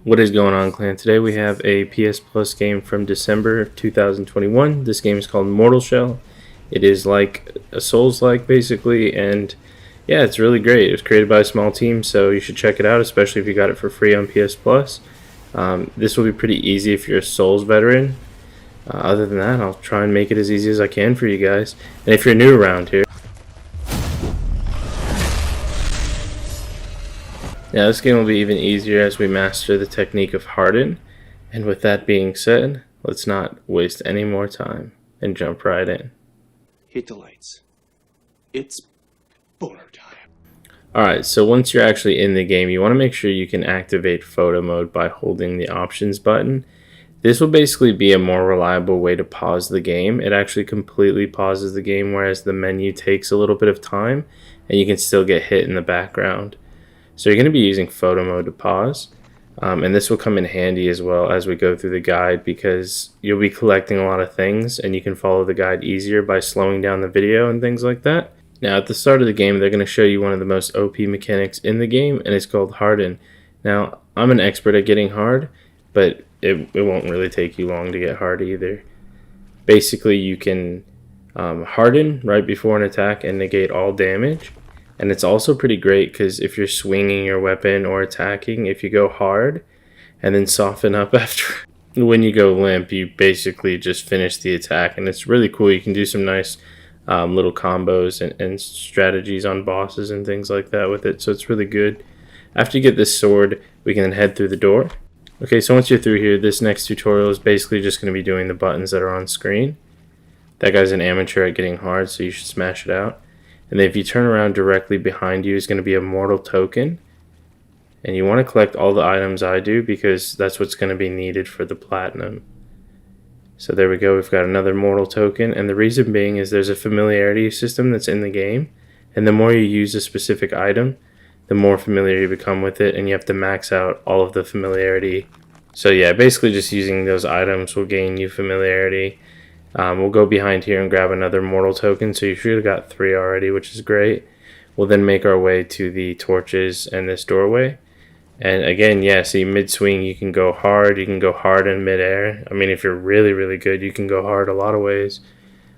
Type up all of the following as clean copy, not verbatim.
What is going on, clan? Today we have a PS Plus game from December 2021. This game is called Mortal Shell. It is like a Souls-like basically, and yeah, it's really great. It was created by a small team, so you should check it out, especially if you got it for free on PS Plus. This will be pretty easy if you're a Souls veteran. Other than that, I'll try and make it as easy as I can for you guys. And if you're new around here, now this game will be even easier as we master the technique of Harden. And with that being said, let's not waste any more time and jump right in. Hit the lights. It's boner time. Alright, so once you're actually in the game, you want to make sure you can activate photo mode by holding the options button. This will basically be a more reliable way to pause the game. It actually completely pauses the game, whereas the menu takes a little bit of time and you can still get hit in the background. So you're going to be using photo mode to pause, and this will come in handy as well as we go through the guide, because you'll be collecting a lot of things and you can follow the guide easier by slowing down the video and things like that. Now at the start of the game, they're going to show you one of the most OP mechanics in the game, and it's called Harden. Now I'm an expert at getting hard, but it won't really take you long to get hard either. Basically you can harden right before an attack and negate all damage. And it's also pretty great because if you're swinging your weapon or attacking, if you go hard and then soften up after, when you go limp, you basically just finish the attack. And it's really cool. You can do some nice little combos and strategies on bosses and things like that with it. So it's really good. After you get this sword, we can then head through the door. Okay, so once you're through here, this next tutorial is basically just going to be doing the buttons that are on screen. That guy's an amateur at getting hard, so you should smash it out. And then if you turn around, directly behind you is going to be a mortal token. And you want to collect all the items I do, because that's what's going to be needed for the platinum. So there we go, we've got another mortal token. And the reason being is there's a familiarity system that's in the game. And the more you use a specific item, the more familiar you become with it. And you have to max out all of the familiarity. So yeah, basically just using those items will gain you familiarity. We'll go behind here and grab another mortal token, so you should have got 3 already, which is great. We'll then make our way to the torches and this doorway. And again, yeah, see, mid-swing you can go hard in mid-air. I mean, if you're really, really good, you can go hard a lot of ways.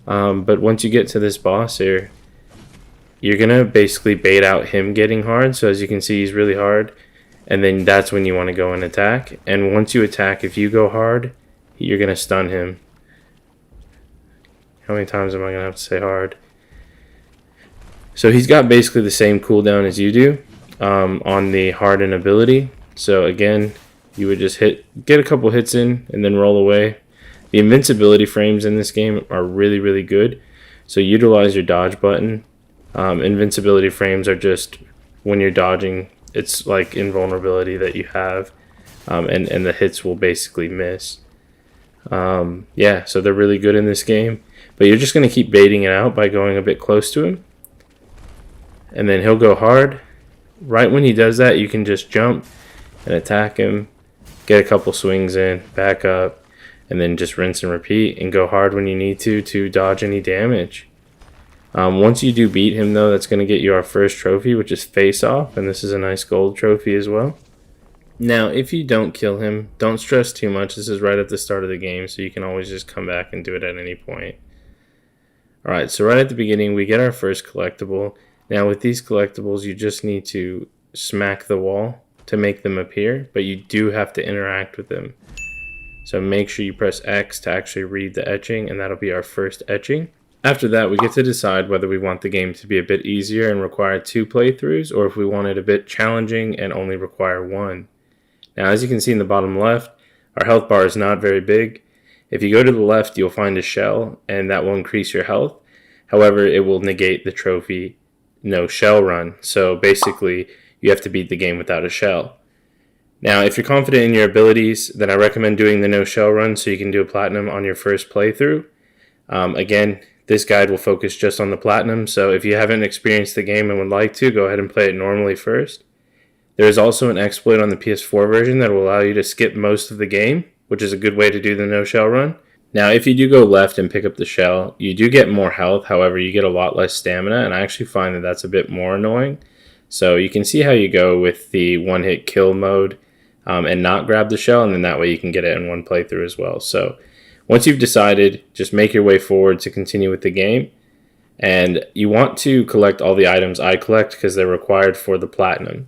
But once you get to this boss here, you're going to basically bait out him getting hard. So as you can see, he's really hard. And then that's when you want to go and attack. And once you attack, if you go hard, you're going to stun him. How many times am I going to have to say hard? So he's got basically the same cooldown as you do on the harden ability. So again, you would just get a couple hits in and then roll away. The invincibility frames in this game are really, really good. So utilize your dodge button. Invincibility frames are just when you're dodging, it's like invulnerability that you have, and the hits will basically miss. Yeah, so they're really good in this game. But you're just going to keep baiting it out by going a bit close to him. And then he'll go hard. Right when he does that, you can just jump and attack him. Get a couple swings in, back up, and then just rinse and repeat. And go hard when you need to dodge any damage. Once you do beat him, though, that's going to get you our first trophy, which is Face Off. And this is a nice gold trophy as well. Now, if you don't kill him, don't stress too much. This is right at the start of the game, so you can always just come back and do it at any point. Alright, so right at the beginning, we get our first collectible. Now, with these collectibles, you just need to smack the wall to make them appear, but you do have to interact with them. So make sure you press X to actually read the etching, and that'll be our first etching. After that, we get to decide whether we want the game to be a bit easier and require 2 playthroughs, or if we want it a bit challenging and only require 1. Now, as you can see in the bottom left, our health bar is not very big. If you go to the left, you'll find a shell, and that will increase your health. However, it will negate the trophy no shell run. So basically, you have to beat the game without a shell. Now, if you're confident in your abilities, then I recommend doing the no shell run so you can do a platinum on your first playthrough. Again, this guide will focus just on the platinum, so if you haven't experienced the game and would like to, go ahead and play it normally first. There is also an exploit on the PS4 version that will allow you to skip most of the game, which is a good way to do the no-shell run. Now, if you do go left and pick up the shell, you do get more health. However, you get a lot less stamina, and I actually find that that's a bit more annoying. So you can see how you go with the one-hit kill mode. and not grab the shell, and then that way you can get it in one playthrough as well. So once you've decided, just make your way forward to continue with the game. And you want to collect all the items I collect because they're required for the platinum.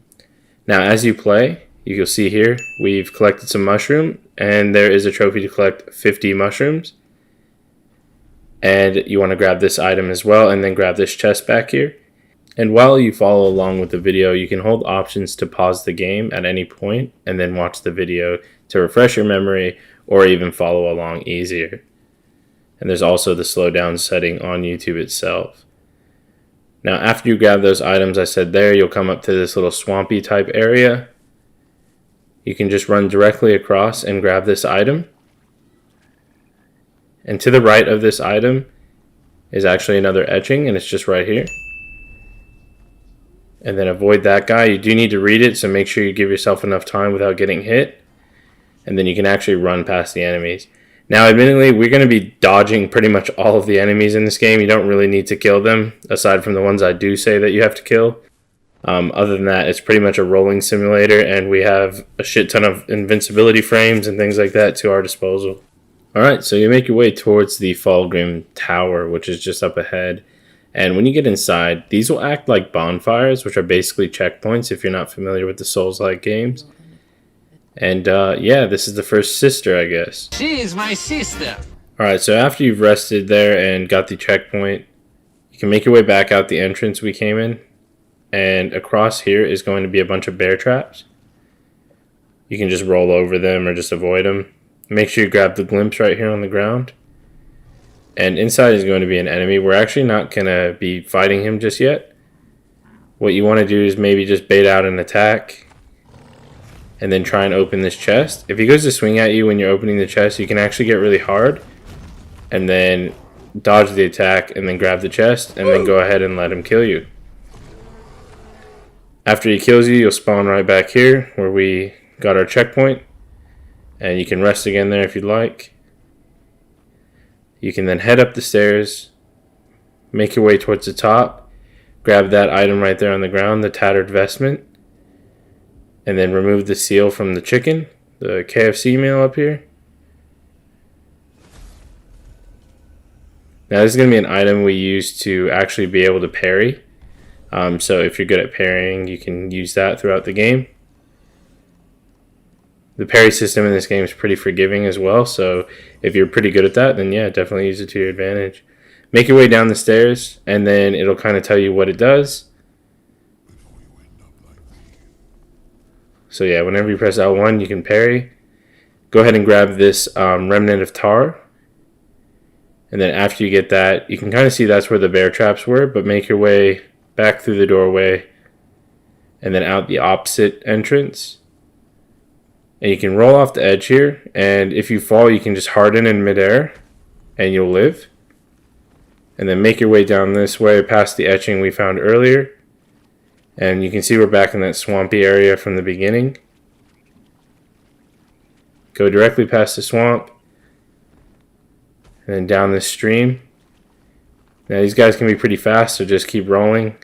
Now as you play, you'll see here, we've collected some mushroom, and there is a trophy to collect 50 mushrooms. And you want to grab this item as well, and then grab this chest back here. And while you follow along with the video, you can hold options to pause the game at any point, and then watch the video to refresh your memory, or even follow along easier. And there's also the slowdown setting on YouTube itself. Now after you grab those items I said there, you'll come up to this little swampy type area. You can just run directly across and grab this item. And to the right of this item is actually another etching, and it's just right here. And then avoid that guy. You do need to read it, so make sure you give yourself enough time without getting hit. And then you can actually run past the enemies. Now admittedly, we're going to be dodging pretty much all of the enemies in this game. You don't really need to kill them, aside from the ones I do say that you have to kill. Other than that, it's pretty much a rolling simulator, and we have a shit ton of invincibility frames and things like that to our disposal. Alright, so you make your way towards the Fallgrim Tower, which is just up ahead. And when you get inside, these will act like bonfires, which are basically checkpoints if you're not familiar with the Souls-like games. And yeah, this is the first sister, I guess. She is my sister. Alright, so after you've rested there and got the checkpoint, you can make your way back out the entrance we came in. And across here is going to be a bunch of bear traps. You can just roll over them or just avoid them. Make sure you grab the glimpse right here on the ground. And inside is going to be an enemy. We're actually not going to be fighting him just yet. What you want to do is maybe just bait out an attack. And then try and open this chest. If he goes to swing at you when you're opening the chest, you can actually get really hard. And then dodge the attack and then grab the chest. And then go ahead and let him kill you. After he kills you, you'll spawn right back here where we got our checkpoint. And you can rest again there if you'd like. You can then head up the stairs, make your way towards the top, grab that item right there on the ground, the tattered vestment, and then remove the seal from the chicken, the KFC meal up here. Now this is going to be an item we use to actually be able to parry. So if you're good at parrying, you can use that throughout the game. The parry system in this game is pretty forgiving as well, so if you're pretty good at that, then yeah, definitely use it to your advantage. Make your way down the stairs, and then it'll kind of tell you what it does. So yeah, whenever you press L1, you can parry. Go ahead and grab this remnant of tar. And then after you get that, you can kind of see that's where the bear traps were, but make your way back through the doorway and then out the opposite entrance. And you can roll off the edge here, and if you fall, you can just harden in midair, and you'll live. And then make your way down this way past the etching we found earlier. And you can see we're back in that swampy area from the beginning. Go directly past the swamp, and then down this stream. Now these guys can be pretty fast, so just keep rolling.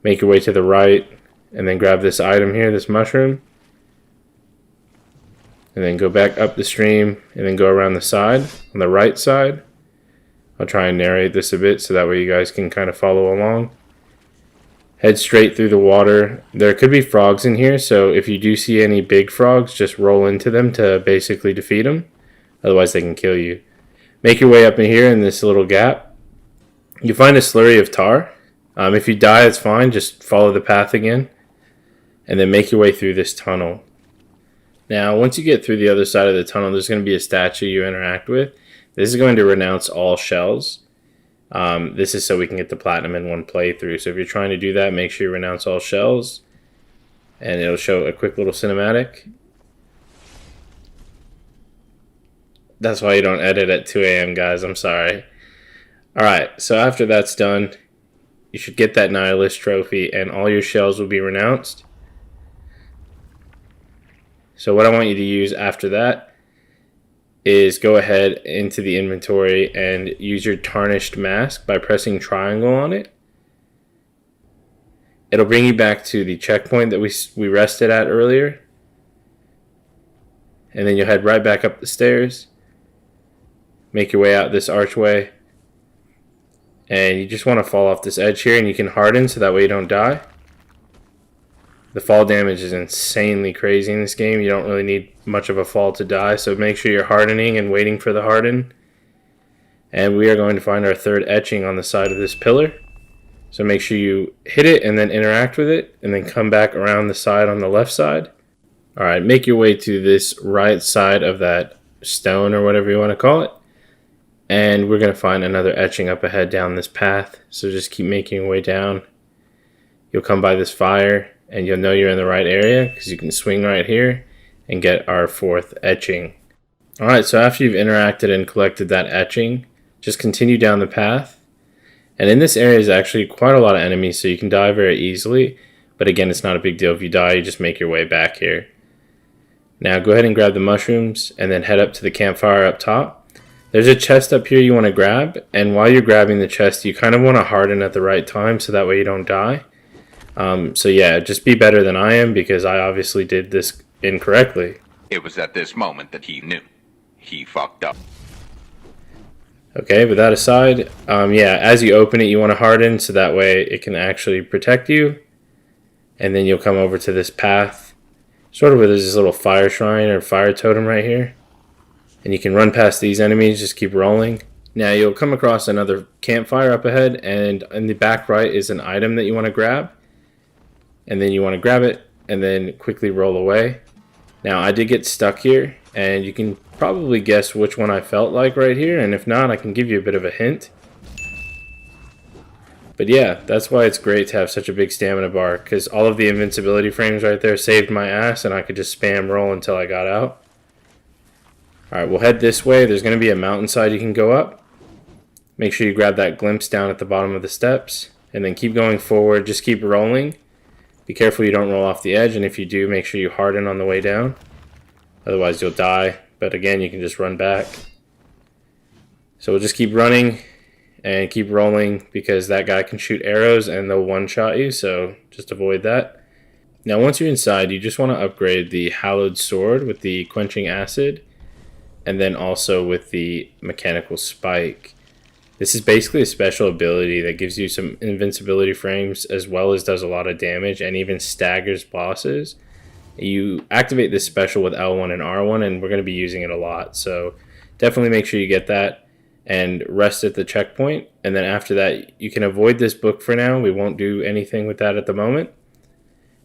Make your way to the right, and then grab this item here, this mushroom. And then go back up the stream, and then go around the side, on the right side. I'll try and narrate this a bit so that way you guys can kind of follow along. Head straight through the water. There could be frogs in here, so if you do see any big frogs, just roll into them to basically defeat them. Otherwise they can kill you. Make your way up in here in this little gap. You find a slurry of tar. If you die, it's fine. Just follow the path again. And then make your way through this tunnel. Now, once you get through the other side of the tunnel, there's going to be a statue you interact with. This is going to renounce all shells. This is so we can get the platinum in one playthrough. So if you're trying to do that, make sure you renounce all shells. And it'll show a quick little cinematic. That's why you don't edit at 2 a.m. guys, I'm sorry. Alright, so after that's done, you should get that Nihilist trophy and all your shells will be renounced. So what I want you to use after that is go ahead into the inventory and use your tarnished mask by pressing triangle on it. It'll bring you back to the checkpoint that we rested at earlier. and then you'll head right back up the stairs. Make your way out this archway. And you just want to fall off this edge here, and you can harden so that way you don't die. The fall damage is insanely crazy in this game. You don't really need much of a fall to die, so make sure you're hardening and waiting for the harden. And we are going to find our third etching on the side of this pillar. So make sure you hit it and then interact with it, and then come back around the side on the left side. Alright, make your way to this right side of that stone or whatever you want to call it. And we're going to find another etching up ahead down this path. So just keep making your way down. You'll come by this fire, and you'll know you're in the right area because you can swing right here and get our fourth etching. Alright, so after you've interacted and collected that etching, just continue down the path. And in this area is actually quite a lot of enemies, so you can die very easily. But again, it's not a big deal if you die, you just make your way back here. Now go ahead and grab the mushrooms and then head up to the campfire up top. There's a chest up here you want to grab, and while you're grabbing the chest, you kind of want to harden at the right time so that way you don't die. So yeah, just be better than I am because I obviously did this incorrectly. It was at this moment that he knew. He fucked up. Okay, with that aside, yeah, as you open it, you want to harden so that way it can actually protect you. And then you'll come over to this path, sort of where there's this little fire shrine or fire totem right here. And you can run past these enemies, just keep rolling. Now you'll come across another campfire up ahead, and in the back right is an item that you want to grab. And then you want to grab it, and then quickly roll away. Now I did get stuck here, and you can probably guess which one I felt like right here, and if not, I can give you a bit of a hint. But yeah, that's why it's great to have such a big stamina bar, because all of the invincibility frames right there saved my ass, and I could just spam roll until I got out. Alright, we'll head this way. There's going to be a mountainside you can go up. Make sure you grab that glimpse down at the bottom of the steps, and then keep going forward. Just keep rolling. Be careful you don't roll off the edge, and if you do, make sure you harden on the way down. Otherwise you'll die, but again, you can just run back. So we'll just keep running and keep rolling because that guy can shoot arrows and they'll one-shot you, so just avoid that. Now once you're inside, you just want to upgrade the hallowed sword with the quenching acid, and then also with the mechanical spike. This is basically a special ability that gives you some invincibility frames as well as does a lot of damage and even staggers bosses. You activate this special with L1 and R1, and we're going to be using it a lot. So definitely make sure you get that and rest at the checkpoint. And then after that, you can avoid this book for now. We won't do anything with that at the moment.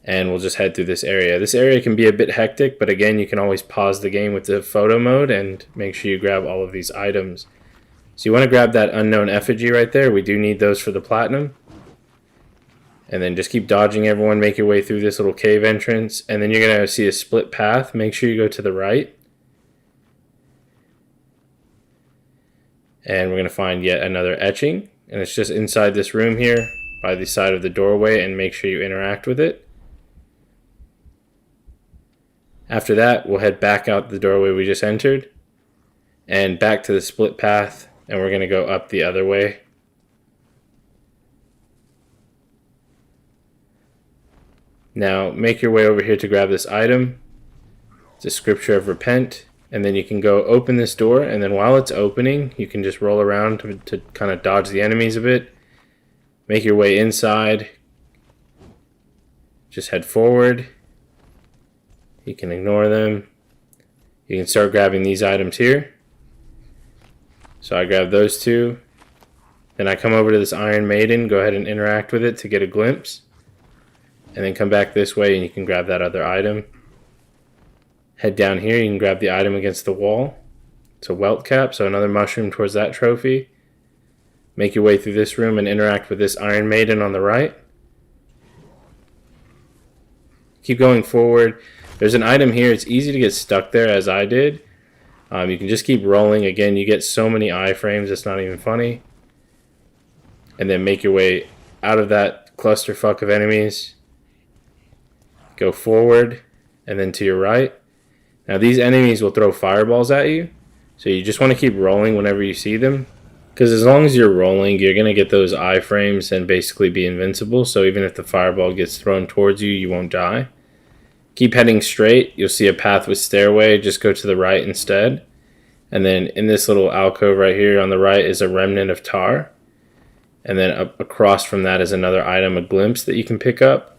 And we'll just head through this area. This area can be a bit hectic, but again, you can always pause the game with the photo mode and make sure you grab all of these items. So you want to grab that unknown effigy right there. We do need those for the platinum. And then just keep dodging everyone, make your way through this little cave entrance, and then you're going to see a split path. Make sure you go to the right. And we're going to find yet another etching. And it's just inside this room here by the side of the doorway, and make sure you interact with it. After that, we'll head back out the doorway we just entered and back to the split path, and we're going to go up the other way. Now make your way over here to grab this item. It's a scripture of repent, and then you can go open this door, and then while it's opening you can just roll around to kind of dodge the enemies a bit. Make your way inside. Just head forward. You can ignore them. You can start grabbing these items here. So I grab those two. Then I come over to this Iron Maiden, go ahead and interact with it to get a glimpse. And then come back this way and you can grab that other item. Head down here, you can grab the item against the wall. It's a welt cap, so another mushroom towards that trophy. Make your way through this room and interact with this Iron Maiden on the right. Keep going forward. There's an item here. It's easy to get stuck there, as I did. You can just keep rolling. Again, you get so many iframes, it's not even funny. And then make your way out of that clusterfuck of enemies. Go forward, and then to your right. Now these enemies will throw fireballs at you, so you just want to keep rolling whenever you see them. Because as long as you're rolling, you're going to get those iframes and basically be invincible. So even if the fireball gets thrown towards you, you won't die. Keep heading straight. You'll see a path with stairway. Just go to the right instead. And then in this little alcove right here on the right is a remnant of tar. And then up across from that is another item, a glimpse that you can pick up.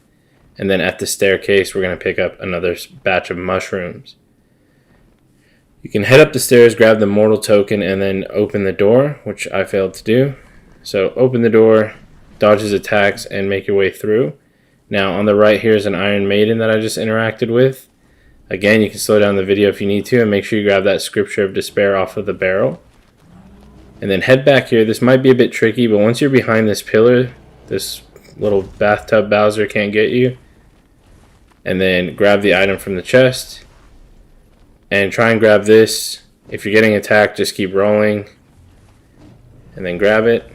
And then at the staircase, we're going to pick up another batch of mushrooms. You can head up the stairs, grab the mortal token, and then open the door, which I failed to do. So open the door, dodge his attacks, and make your way through. Now on the right here is an Iron Maiden that I just interacted with. Again, you can slow down the video if you need to, and make sure you grab that Scripture of Despair off of the barrel. And then head back here. This might be a bit tricky, but once you're behind this pillar, this little bathtub Bowser can't get you. And then grab the item from the chest. And try and grab this. If you're getting attacked, just keep rolling. And then grab it.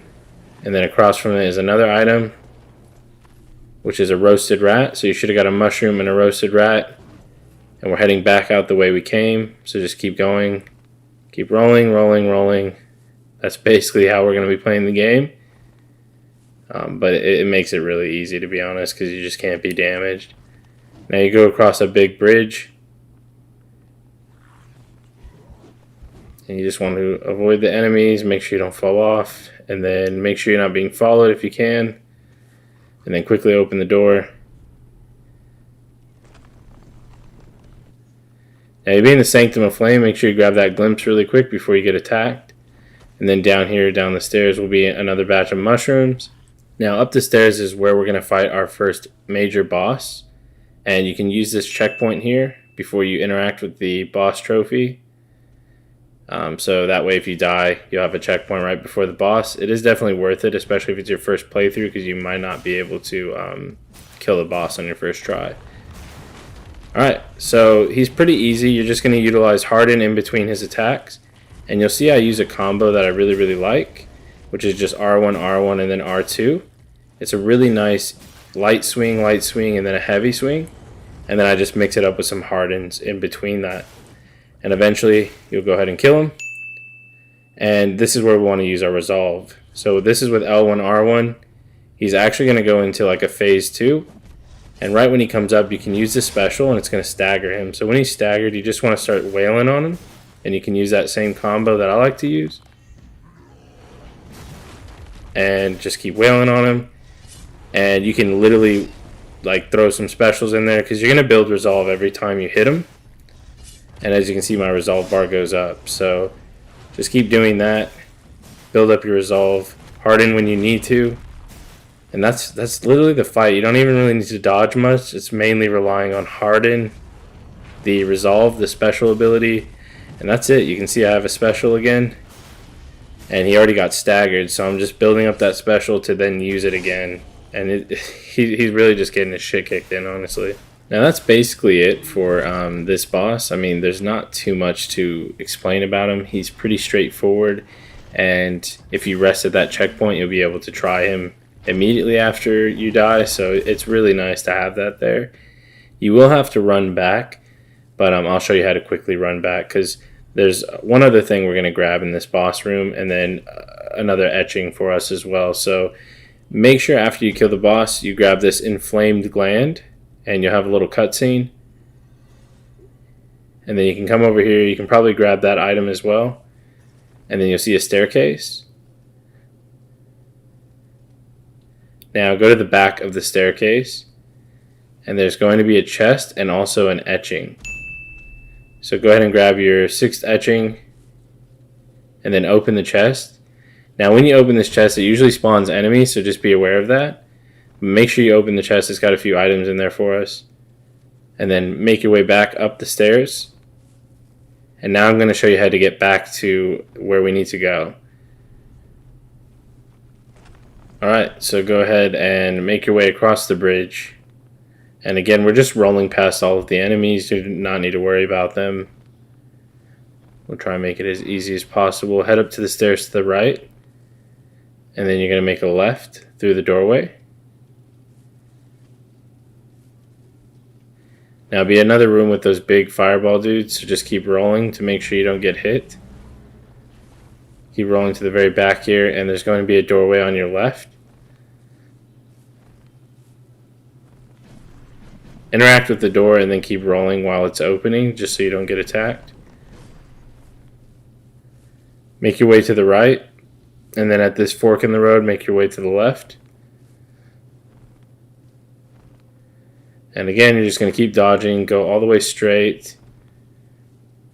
And then across from it is another item, which is a roasted rat. So you should have got a mushroom and a roasted rat. And we're heading back out the way we came. So just keep going. Keep rolling, rolling, rolling. That's basically how we're going to be playing the game. But it makes it really easy, to be honest, because you just can't be damaged. Now you go across a big bridge. And you just want to avoid the enemies, make sure you don't fall off, and then make sure you're not being followed if you can. And then quickly open the door. Now you'll be in the Sanctum of Flame, make sure you grab that glimpse really quick before you get attacked. And then down here, down the stairs, will be another batch of mushrooms. Now up the stairs is where we're going to fight our first major boss. And you can use this checkpoint here before you interact with the boss trophy. So that way if you die, you'll have a checkpoint right before the boss. It is definitely worth it, especially if it's your first playthrough, because you might not be able to kill the boss on your first try. Alright, so he's pretty easy. You're just going to utilize Harden in between his attacks. And you'll see I use a combo that I really, really like, which is just R1, R1, and then R2. It's a really nice light swing, and then a heavy swing. And then I just mix it up with some Hardens in between that. And eventually, you'll go ahead and kill him. And this is where we want to use our resolve. So this is with L1, R1. He's actually going to go into like a phase 2. And right when he comes up, you can use this special, and it's going to stagger him. So when he's staggered, you just want to start wailing on him. And you can use that same combo that I like to use. And just keep wailing on him. And you can literally like throw some specials in there, because you're going to build resolve every time you hit him. And as you can see, my resolve bar goes up. So just keep doing that. Build up your resolve. Harden when you need to. And that's literally the fight. You don't even really need to dodge much. It's mainly relying on Harden, the resolve, the special ability. And that's it. You can see I have a special again. And he already got staggered. So I'm just building up that special to then use it again. And he's really just getting his shit kicked in, honestly. Now that's basically it for this boss. I mean, there's not too much to explain about him. He's pretty straightforward, and if you rest at that checkpoint, you'll be able to try him immediately after you die, so it's really nice to have that there. You will have to run back, but I'll show you how to quickly run back, because there's one other thing we're going to grab in this boss room, and then another etching for us as well. So make sure after you kill the boss, you grab this inflamed gland, and you'll have a little cutscene. And then you can come over here. You can probably grab that item as well. And then you'll see a staircase. Now go to the back of the staircase. And there's going to be a chest and also an etching. So go ahead and grab your 6th etching. And then open the chest. Now when you open this chest, it usually spawns enemies, so just be aware of that. Make sure you open the chest. It's got a few items in there for us. And then make your way back up the stairs. And now I'm going to show you how to get back to where we need to go. Alright, so go ahead and make your way across the bridge. And again, we're just rolling past all of the enemies. You do not need to worry about them. We'll try and make it as easy as possible. Head up to the stairs to the right. And then you're going to make a left through the doorway. Now be another room with those big fireball dudes, so just keep rolling to make sure you don't get hit. Keep rolling to the very back here, and there's going to be a doorway on your left. Interact with the door and then keep rolling while it's opening, just so you don't get attacked. Make your way to the right, and then at this fork in the road, make your way to the left. And again, you're just going to keep dodging, go all the way straight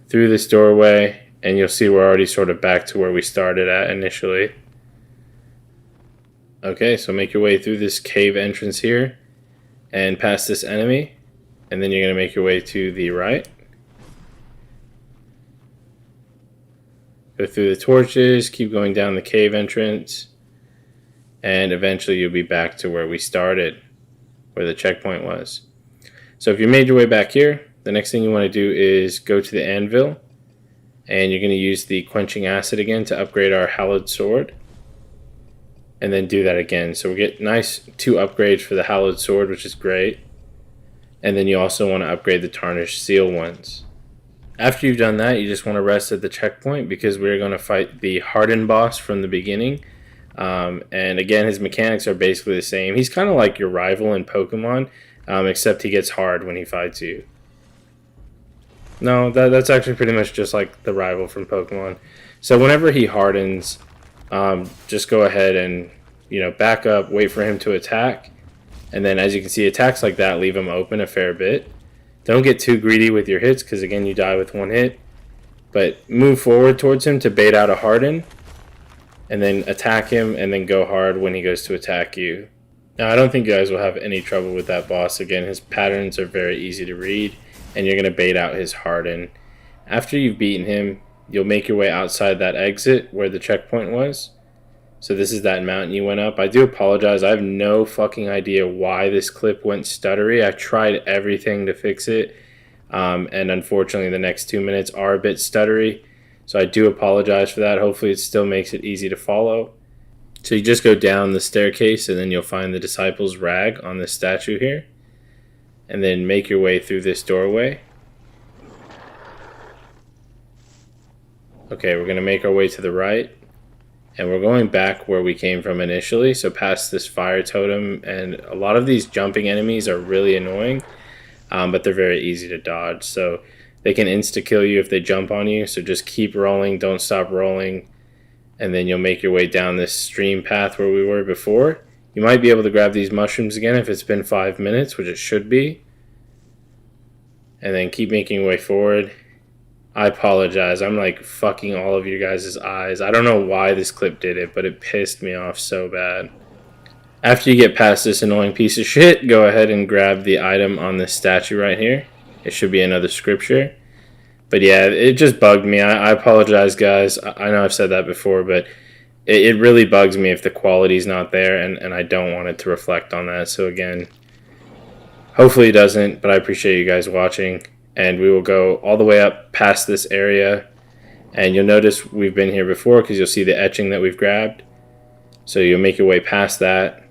through this doorway, and you'll see we're already sort of back to where we started at initially. Okay, so make your way through this cave entrance here and past this enemy, and then you're going to make your way to the right. Go through the torches, keep going down the cave entrance, and eventually you'll be back to where we started, where the checkpoint was. So if you made your way back here, the next thing you want to do is go to the anvil, and you're going to use the quenching acid again to upgrade our hallowed sword, and then do that again. So we get nice 2 upgrades for the hallowed sword, which is great, and then you also want to upgrade the tarnished seal ones. After you've done that, you just want to rest at the checkpoint because we're going to fight the hardened boss from the beginning. And again, his mechanics are basically the same. He's kind of like your rival in Pokemon, except he gets hard when he fights you. No, that's actually pretty much just like the rival from Pokemon. So whenever he hardens, just go ahead and back up, wait for him to attack. And then as you can see, attacks like that leave him open a fair bit. Don't get too greedy with your hits because, again, you die with 1 hit. But move forward towards him to bait out a harden. And then attack him and then go hard when he goes to attack you. Now, I don't think you guys will have any trouble with that boss. Again, his patterns are very easy to read. And you're going to bait out his harden. After you've beaten him, you'll make your way outside that exit where the checkpoint was. So this is that mountain you went up. I do apologize. I have no fucking idea why this clip went stuttery. I tried everything to fix it. And unfortunately, the next 2 minutes are a bit stuttery. So I do apologize for that. Hopefully, it still makes it easy to follow. So you just go down the staircase, and then you'll find the disciple's rag on this statue here. And then make your way through this doorway. Okay, we're going to make our way to the right. And we're going back where we came from initially, so past this fire totem, and a lot of these jumping enemies are really annoying, but they're very easy to dodge, so they can insta-kill you if they jump on you, so just keep rolling, don't stop rolling, and then you'll make your way down this stream path where we were before. You might be able to grab these mushrooms again if it's been 5 minutes, which it should be, and then keep making your way forward. I apologize. I'm like fucking all of you guys' eyes. I don't know why this clip did it, but it pissed me off so bad. After you get past this annoying piece of shit, go ahead and grab the item on this statue right here. It should be another scripture. But yeah, it just bugged me. I apologize, guys. I know I've said that before, but it really bugs me if the quality's not there, and I don't want it to reflect on that. So again, hopefully it doesn't, but I appreciate you guys watching. And we will go all the way up past this area. And you'll notice we've been here before because you'll see the etching that we've grabbed. So you'll make your way past that.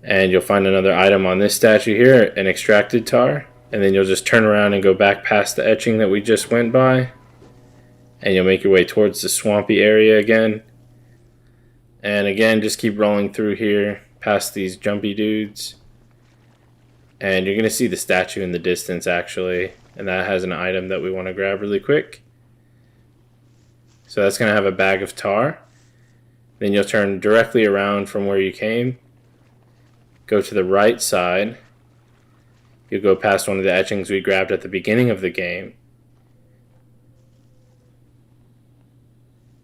And you'll find another item on this statue here, an extracted tar. And then you'll just turn around and go back past the etching that we just went by. And you'll make your way towards the swampy area again. And again, just keep rolling through here past these jumpy dudes. And you're going to see the statue in the distance, actually. And that has an item that we want to grab really quick. So that's going to have a bag of tar. Then you'll turn directly around from where you came. Go to the right side. You'll go past one of the etchings we grabbed at the beginning of the game.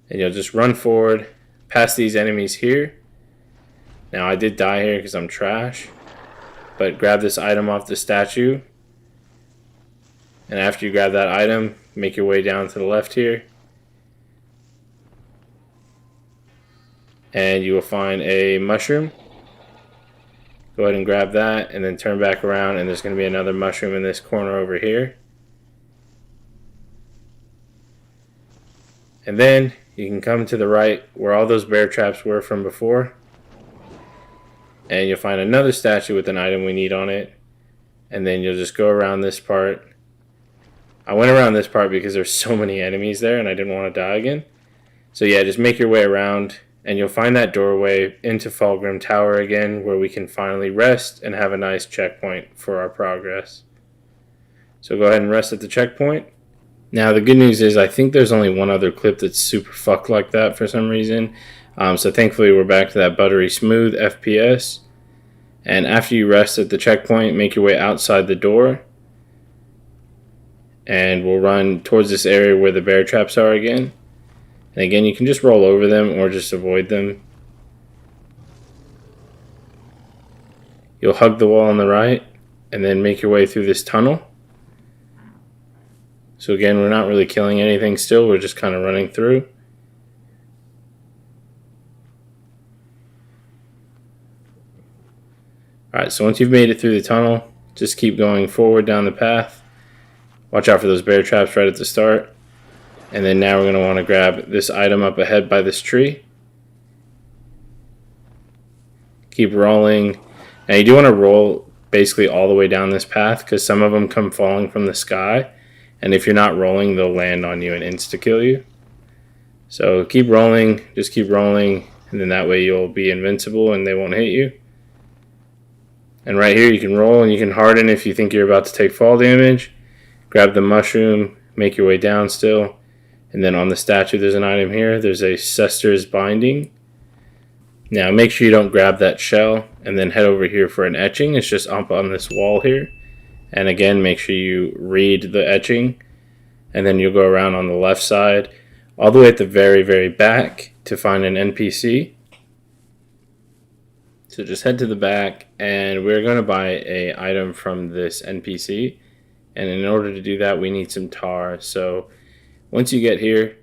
And you'll just run forward past these enemies here. Now, I did die here because I'm trash. But grab this item off the statue. And after you grab that item, make your way down to the left here. And you will find a mushroom. Go ahead and grab that and then turn back around, and there's going to be another mushroom in this corner over here. And then you can come to the right where all those bear traps were from before. And you'll find another statue with an item we need on it. And then you'll just go around this part. I went around this part because there's so many enemies there and I didn't want to die again. So yeah, just make your way around And you'll find that doorway into Fulgrim Tower again, where we can finally rest and have a nice checkpoint for our progress. So go ahead and rest at the checkpoint. Now the good news is I think there's only one other clip that's super fucked like that for some reason. So thankfully we're back to that buttery smooth FPS. And after you rest at the checkpoint, make your way outside the door. And we'll run towards this area where the bear traps are again. And again, you can just roll over them or just avoid them. You'll hug the wall on the right and then make your way through this tunnel. So again, we're not really killing anything still, we're just kind of running through. Alright, so once you've made it through the tunnel, just keep going forward down the path. Watch out for those bear traps right at the start. And then now we're going to want to grab this item up ahead by this tree. Keep rolling. Now you do want to roll basically all the way down this path because some of them come falling from the sky. And if you're not rolling, they'll land on you and insta-kill you. So keep rolling, just keep rolling, and then that way you'll be invincible and they won't hit you. And right here you can roll and you can harden if you think you're about to take fall damage. Grab the mushroom, make your way down still. And then on the statue there's an item here. There's a Sester's Binding. Now make sure you don't grab that shell and then head over here for an etching. It's just up on this wall here. And again, make sure you read the etching. And then you'll go around on the left side all the way at the very, very back to find an NPC. So just head to the back and we're going to buy an item from this NPC. And in order to do that, we need some tar. So once you get here,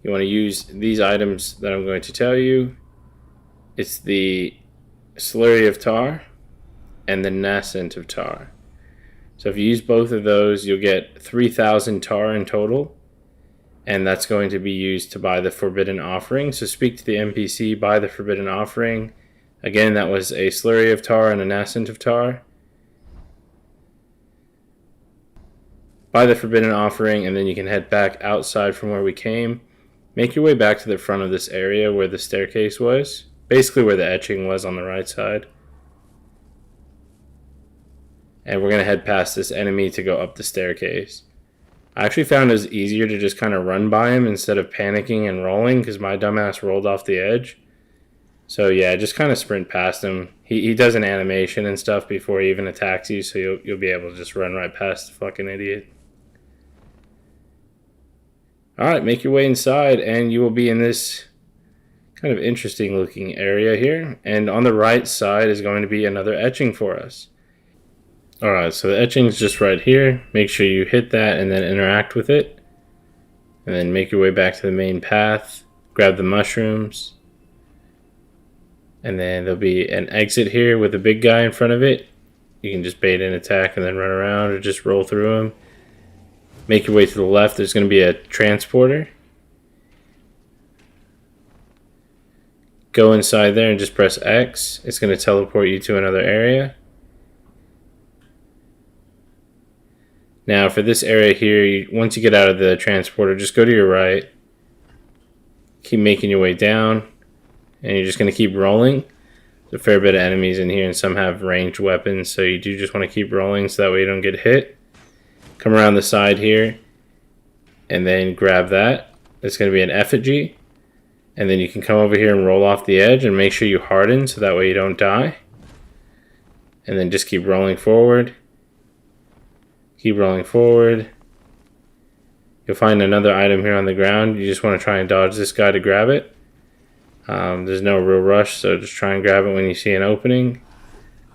you want to use these items that I'm going to tell you. It's the Slurry of Tar and the Nascent of Tar. So if you use both of those, you'll get 3,000 tar in total. And that's going to be used to buy the Forbidden Offering. So speak to the NPC, buy the Forbidden Offering. Again, that was a Slurry of Tar and a Nascent of Tar. Buy the Forbidden Offering, and then you can head back outside from where we came. Make your way back to the front of this area where the staircase was. Basically where the etching was on the right side. And we're going to head past this enemy to go up the staircase. I actually found it was easier to just kind of run by him instead of panicking and rolling because my dumbass rolled off the edge. So yeah, just kind of sprint past him. He does an animation and stuff before he even attacks you, so you'll be able to just run right past the fucking idiot. Alright, make your way inside and you will be in this kind of interesting looking area here. And on the right side is going to be another etching for us. Alright, so the etching is just right here. Make sure you hit that and then interact with it. And then make your way back to the main path. Grab the mushrooms. And then there'll be an exit here with a big guy in front of it. You can just bait an attack and then run around or just roll through him. Make your way to the left. There's going to be a transporter. Go inside there and just press X. It's going to teleport you to another area. Now for this area here, once you get out of the transporter, just go to your right. Keep making your way down. And you're just going to keep rolling. There's a fair bit of enemies in here and some have ranged weapons. So you do just want to keep rolling so that way you don't get hit. Come around the side here. And then grab that. It's going to be an effigy. And then you can come over here and roll off the edge and make sure you harden so that way you don't die. And then just keep rolling forward. Keep rolling forward. You'll find another item here on the ground. You just want to try and dodge this guy to grab it. There's no real rush, so just try and grab it when you see an opening.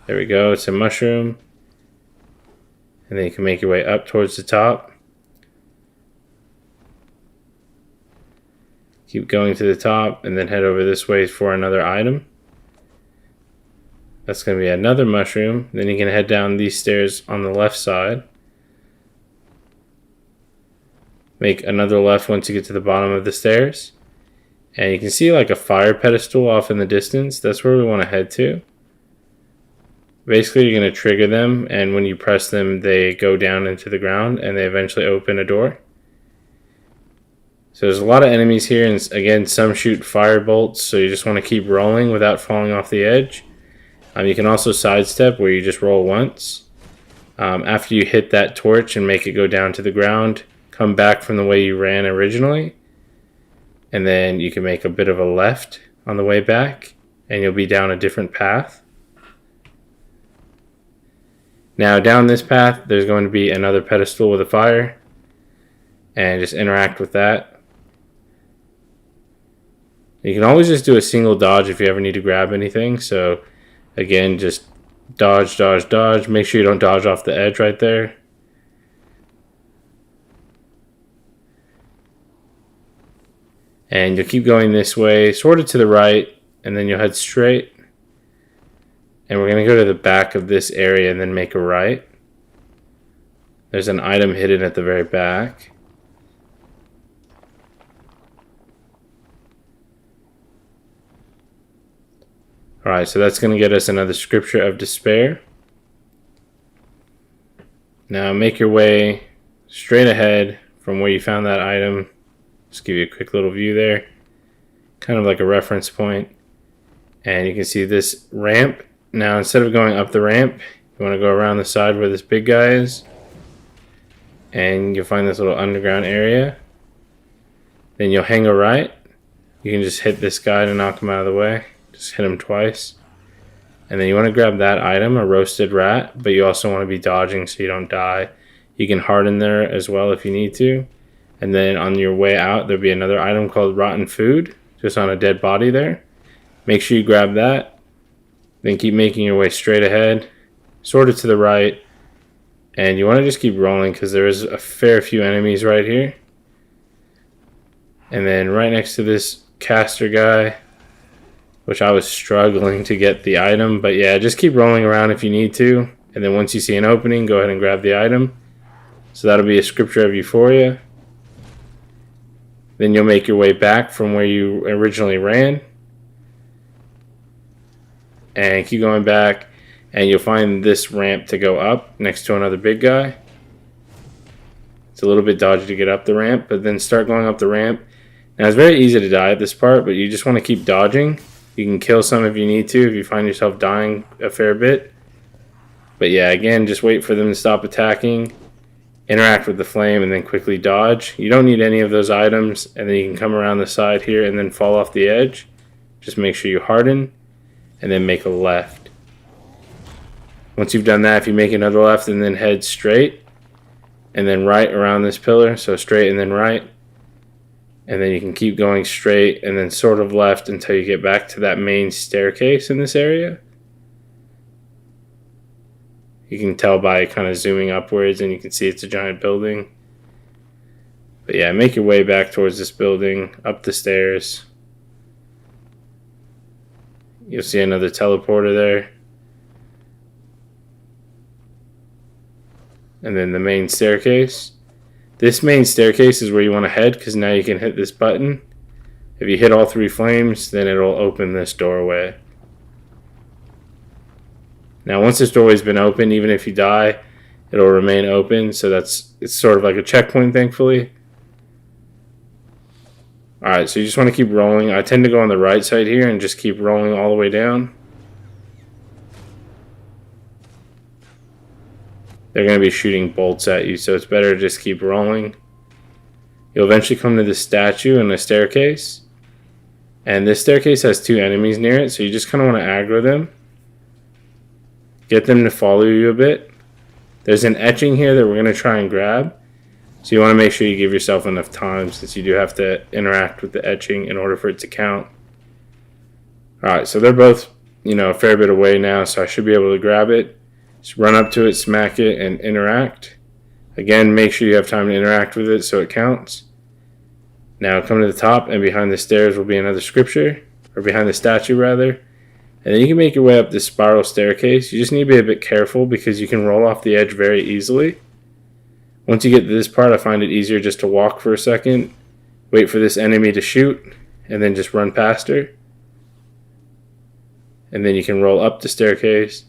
There we go. It's a mushroom. And then you can make your way up towards the top. Keep going to the top and then head over this way for another item. That's going to be another mushroom. Then you can head down these stairs on the left side. Make another left once you get to the bottom of the stairs. And you can see like a fire pedestal off in the distance. That's where we want to head to. Basically, you're going to trigger them, and when you press them, they go down into the ground, and they eventually open a door. So there's a lot of enemies here, and again, some shoot fire bolts, so you just want to keep rolling without falling off the edge. You can also sidestep, where you just roll once. After you hit that torch and make it go down to the ground, come back from the way you ran originally, and then you can make a bit of a left on the way back, and you'll be down a different path. Now down this path, there's going to be another pedestal with a fire, and just interact with that. You can always just do a single dodge if you ever need to grab anything. So again, just dodge, dodge, dodge. Make sure you don't dodge off the edge right there. And you'll keep going this way, sort of to the right, and then you'll head straight. And we're going to go to the back of this area and then make a right. There's an item hidden at the very back. Alright, so that's going to get us another Scripture of Despair. Now make your way straight ahead from where you found that item. Just give you a quick little view there. Kind of like a reference point. And you can see this ramp. Now instead of going up the ramp, you want to go around the side where this big guy is. And you'll find this little underground area. Then you'll hang a right. You can just hit this guy to knock him out of the way. Just hit him twice. And then you want to grab that item, a roasted rat, but you also want to be dodging so you don't die. You can harden there as well if you need to. And then on your way out, there'll be another item called rotten food, just on a dead body there. Make sure you grab that. Then keep making your way straight ahead, sort of to the right. And you want to just keep rolling because there is a fair few enemies right here. And then right next to this caster guy, which I was struggling to get the item. But yeah, just keep rolling around if you need to. And then once you see an opening, go ahead and grab the item. So that'll be a Scripture of Euphoria. Then you'll make your way back from where you originally ran. And keep going back. And you'll find this ramp to go up next to another big guy. It's a little bit dodgy to get up the ramp, but then start going up the ramp. Now it's very easy to die at this part, but you just want to keep dodging. You can kill some if you need to, if you find yourself dying a fair bit. But yeah, again, just wait for them to stop attacking, interact with the flame, and then quickly dodge. You don't need any of those items, and then you can come around the side here and then fall off the edge. Just make sure you harden, and then make a left. Once you've done that, if you make another left and then head straight, and then right around this pillar, so straight and then right, and then you can keep going straight and then sort of left until you get back to that main staircase in this area. You can tell by kind of zooming upwards, and you can see it's a giant building. But yeah, make your way back towards this building, up the stairs. You'll see another teleporter there. And then the main staircase. This main staircase is where you want to head, because now you can hit this button. If you hit all three flames, then it'll open this doorway. Now once this doorway's been opened, even if you die, it'll remain open. So it's sort of like a checkpoint, thankfully. Alright, so you just want to keep rolling. I tend to go on the right side here and just keep rolling all the way down. They're going to be shooting bolts at you, so it's better to just keep rolling. You'll eventually come to this statue and a staircase. And this staircase has two enemies near it, so you just kind of want to aggro them. Get them to follow you a bit. There's an etching here that we're going to try and grab. So you want to make sure you give yourself enough time, since you do have to interact with the etching in order for it to count. Alright, so they're both, a fair bit away now, so I should be able to grab it. Just run up to it, smack it, and interact. Again, make sure you have time to interact with it so it counts. Now come to the top, and behind the stairs will be another Scripture, or behind the statue rather. And then you can make your way up this spiral staircase. You just need to be a bit careful because you can roll off the edge very easily. Once you get to this part, I find it easier just to walk for a second, wait for this enemy to shoot, and then just run past her. And then you can roll up the staircase.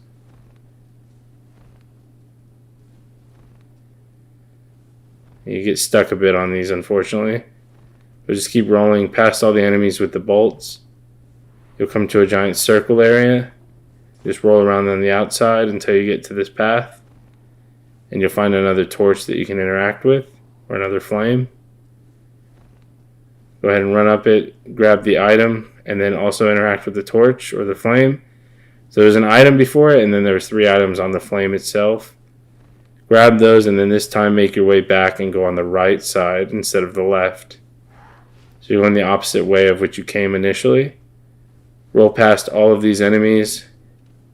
You get stuck a bit on these, unfortunately. But just keep rolling past all the enemies with the bolts. You'll come to a giant circle area. Just roll around on the outside until you get to this path. And you'll find another torch that you can interact with, or another flame. Go ahead and run up it, grab the item, and then also interact with the torch or the flame. So there's an item before it, and then there's 3 items on the flame itself. Grab those, and then this time make your way back and go on the right side instead of the left. So you're going the opposite way of which you came initially. Roll past all of these enemies.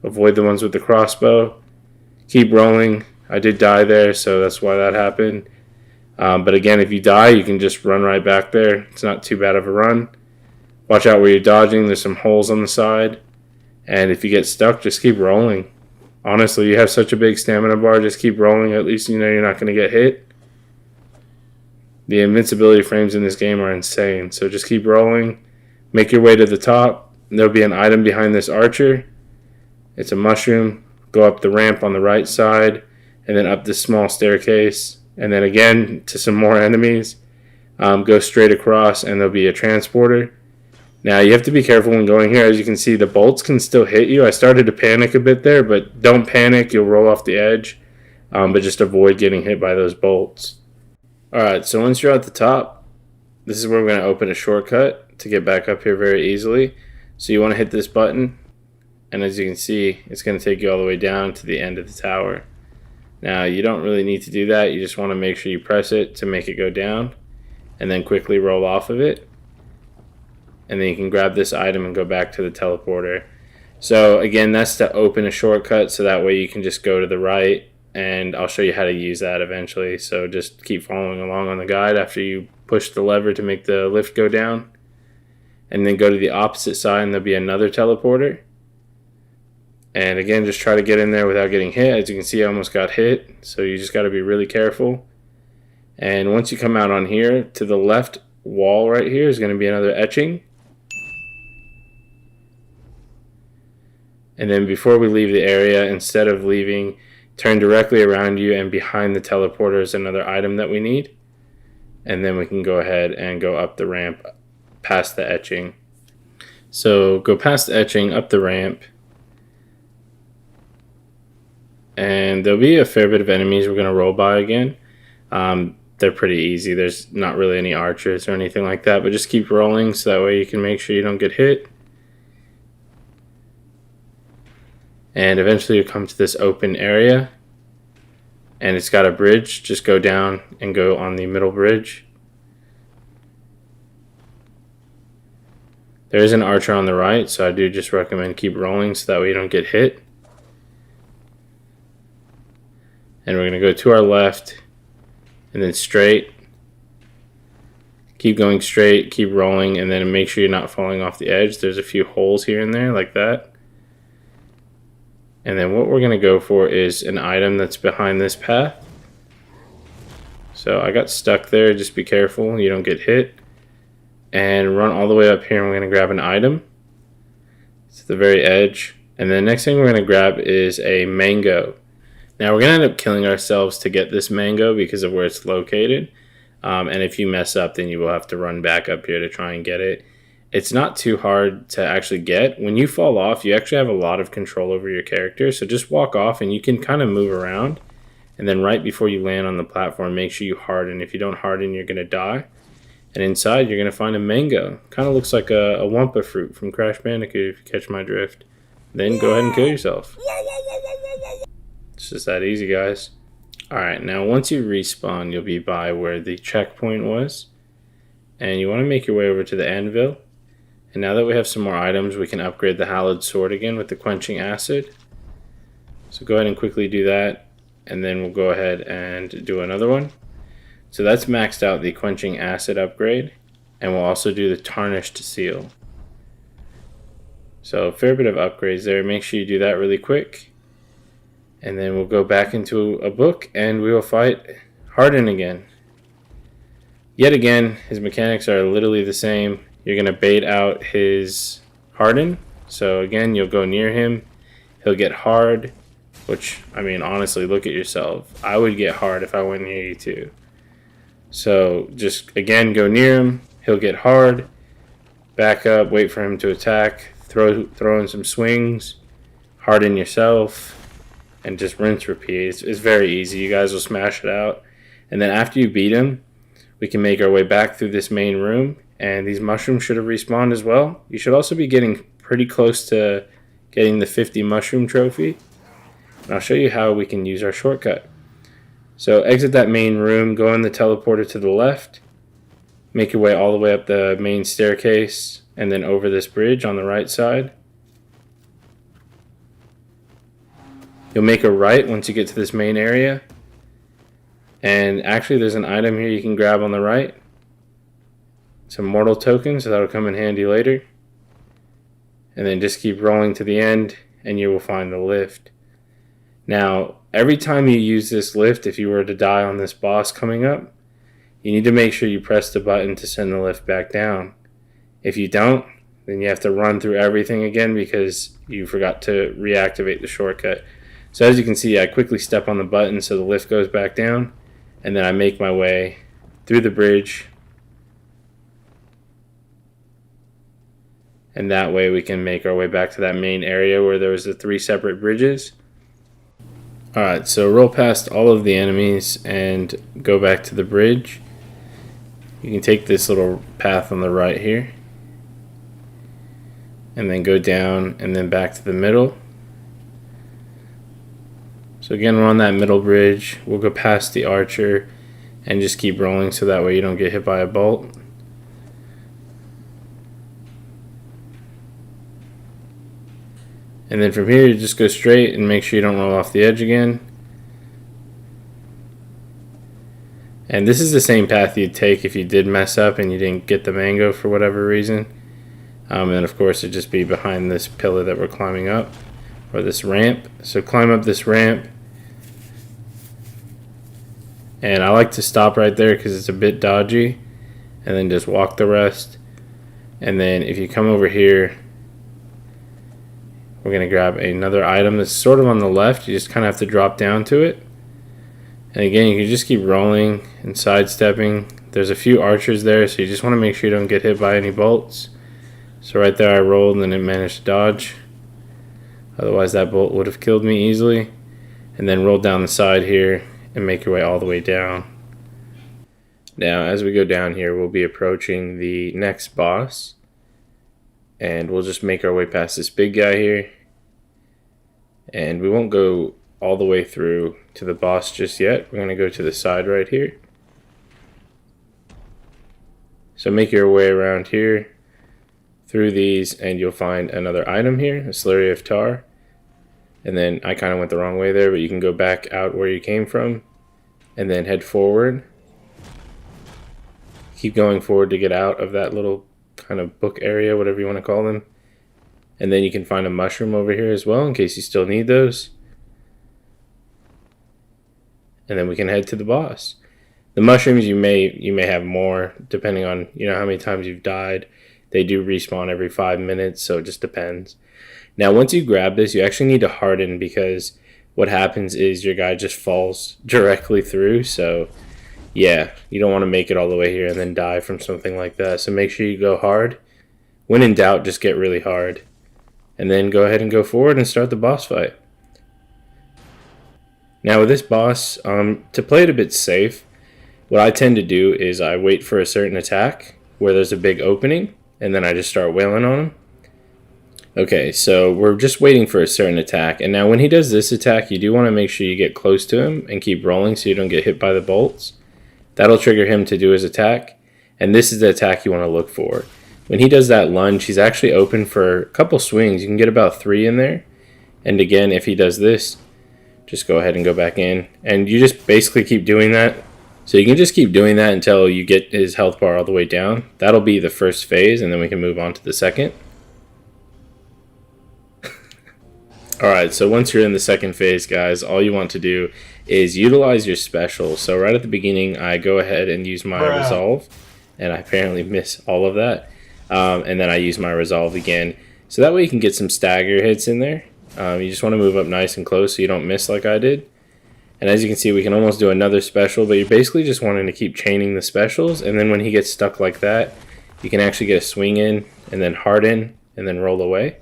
Avoid the ones with the crossbow. Keep rolling. I did die there, so that's why that happened. But again, if you die, you can just run right back there. It's not too bad of a run. Watch out where you're dodging. There's some holes on the side. And if you get stuck, just keep rolling. Honestly, you have such a big stamina bar. Just keep rolling. At least you know you're not going to get hit. The invincibility frames in this game are insane. So just keep rolling. Make your way to the top. There'll be an item behind this archer. It's a mushroom. Go up the ramp on the right side. And then up this small staircase. And then again to some more enemies. Go straight across and there'll be a transporter. Now you have to be careful when going here. As you can see, the bolts can still hit you. I started to panic a bit there, but don't panic. You'll roll off the edge. But just avoid getting hit by those bolts. Alright, so once you're at the top, this is where we're going to open a shortcut to get back up here very easily. So you want to hit this button. And as you can see, it's going to take you all the way down to the end of the tower. Now, you don't really need to do that. You just want to make sure you press it to make it go down. And then quickly roll off of it. And then you can grab this item and go back to the teleporter. So again, that's to open a shortcut. So that way you can just go to the right. And I'll show you how to use that eventually. So just keep following along on the guide after you push the lever to make the lift go down. And then go to the opposite side and there'll be another teleporter. And again, just try to get in there without getting hit. As you can see, I almost got hit. So you just got to be really careful. And once you come out on here, to the left wall right here is going to be another etching. And then before we leave the area, instead of leaving, turn directly around you, and behind the teleporter is another item that we need. And then we can go ahead and go up the ramp past the etching. So go past the etching, up the ramp. And there'll be a fair bit of enemies we're going to roll by again. They're pretty easy. There's not really any archers or anything like that. But just keep rolling so that way you can make sure you don't get hit. And eventually you'll come to this open area. And it's got a bridge. Just go down and go on the middle bridge. There is an archer on the right. So I do just recommend keep rolling so that way you don't get hit. And we're going to go to our left, and then straight. Keep going straight, keep rolling, and then make sure you're not falling off the edge. There's a few holes here and there, like that. And then what we're going to go for is an item that's behind this path. So I got stuck there, just be careful, you don't get hit. And run all the way up here, and we're going to grab an item. It's at the very edge. And then the next thing we're going to grab is a mango. Now we're going to end up killing ourselves to get this mango because of where it's located. And if you mess up, then you will have to run back up here to try and get it. It's not too hard to actually get. When you fall off, you actually have a lot of control over your character. So just walk off and you can kind of move around. And then right before you land on the platform, make sure you harden. If you don't harden, you're going to die. And inside, you're going to find a mango. Kind of looks like a Wumpa fruit from Crash Bandicoot, if you catch my drift. Then go ahead and kill yourself. It's just that easy, guys. Alright, now once you respawn, you'll be by where the checkpoint was. And you want to make your way over to the anvil. And now that we have some more items, we can upgrade the hallowed sword again with the quenching acid. So go ahead and quickly do that. And then we'll go ahead and do another one. So that's maxed out the quenching acid upgrade. And we'll also do the tarnished seal. So a fair bit of upgrades there. Make sure you do that really quick. And then we'll go back into a book and we will fight Harden again. Yet again, his mechanics are literally the same. You're going to bait out his Harden. So again, you'll go near him. He'll get hard. Which, I mean, honestly, look at yourself. I would get hard if I went near you too. So just, again, go near him. he'll get hard, back up, wait for him to attack, throw in some swings, harden yourself, and just rinse repeat. It's very easy. You guys will smash it out. And then after you beat him, we can make our way back through this main room, and these mushrooms should have respawned as well. You should also be getting pretty close to getting the 50 mushroom trophy. And I'll show you how we can use our shortcut. So exit that main room, go in the teleporter to the left, make your way all the way up the main staircase, and then over this bridge on the right side. You'll make a right once you get to this main area. And actually there's an item here you can grab on the right. Some mortal tokens, so that'll come in handy later. And then just keep rolling to the end and you will find the lift. Now, every time you use this lift, if you were to die on this boss coming up, you need to make sure you press the button to send the lift back down. If you don't, then you have to run through everything again because you forgot to reactivate the shortcut. So as you can see, I quickly step on the button so the lift goes back down, and then I make my way through the bridge. And that way we can make our way back to that main area where there was the 3 separate bridges. Alright, so roll past all of the enemies and go back to the bridge. You can take this little path on the right here. And then go down and then back to the middle. So again, we're on that middle bridge. We'll go past the archer and just keep rolling so that way you don't get hit by a bolt. And then from here, you just go straight and make sure you don't roll off the edge again. And this is the same path you'd take if you did mess up and you didn't get the mango for whatever reason. And of course, it'd just be behind this pillar that we're climbing up, or this ramp. So climb up this ramp. And I like to stop right there because it's a bit dodgy. And then just walk the rest. And then if you come over here, we're going to grab another item that's sort of on the left. You just kind of have to drop down to it. And again, you can just keep rolling and sidestepping. There's a few archers there, so you just want to make sure you don't get hit by any bolts. So right there I rolled and then managed to dodge. Otherwise that bolt would have killed me easily. And then roll down the side here and make your way all the way down. Now as we go down here, we'll be approaching the next boss. And we'll just make our way past this big guy here. And we won't go all the way through to the boss just yet. We're going to go to the side right here. So make your way around here through these and you'll find another item here, a slurry of tar. And then I kind of went the wrong way there, but you can go back out where you came from and then head forward. Keep going forward to get out of that little kind of book area, whatever you want to call them. And then you can find a mushroom over here as well in case you still need those. And then we can head to the boss. The mushrooms you may have more depending on how many times you've died. They do respawn every 5 minutes, so it just depends. Now once you grab this, you actually need to harden because what happens is your guy just falls directly through. So yeah, you don't want to make it all the way here and then die from something like that. So make sure you go hard. When in doubt, just get really hard. And then go ahead and go forward and start the boss fight. Now with this boss, to play it a bit safe, what I tend to do is I wait for a certain attack where there's a big opening, and then I just start wailing on him. Okay, so we're just waiting for a certain attack. And now when he does this attack, you do want to make sure you get close to him and keep rolling so you don't get hit by the bolts. That'll trigger him to do his attack. And this is the attack you want to look for. When he does that lunge, he's actually open for a couple swings. You can get about 3 in there. And again, if he does this, just go ahead and go back in. And you just basically keep doing that. So you can just keep doing that until you get his health bar all the way down. That'll be the first phase, and then we can move on to the second. Alright, so once you're in the second phase, guys, all you want to do is utilize your special. So right at the beginning, I go ahead and use my resolve, and I apparently miss all of that. And then I use my resolve again. So that way you can get some stagger hits in there. You just want to move up nice and close so you don't miss like I did. And as you can see, we can almost do another special, but you're basically just wanting to keep chaining the specials. And then when he gets stuck like that, you can actually get a swing in and then harden and then roll away.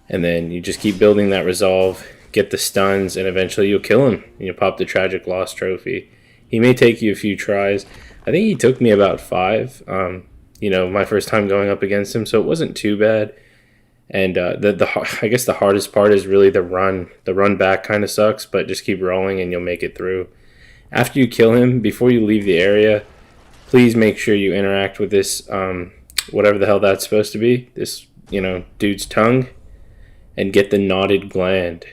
And then you just keep building that resolve, get the stuns, and eventually you'll kill him. And you'll pop the tragic loss trophy. He may take you a few tries. I think he took me about 5, you know, my first time going up against him, so it wasn't too bad. And I guess the hardest part is really the run. The run back kind of sucks, but just keep rolling and you'll make it through. After you kill him, before you leave the area, please make sure you interact with this, whatever the hell that's supposed to be, this, you know, dude's tongue, and get the knotted gland.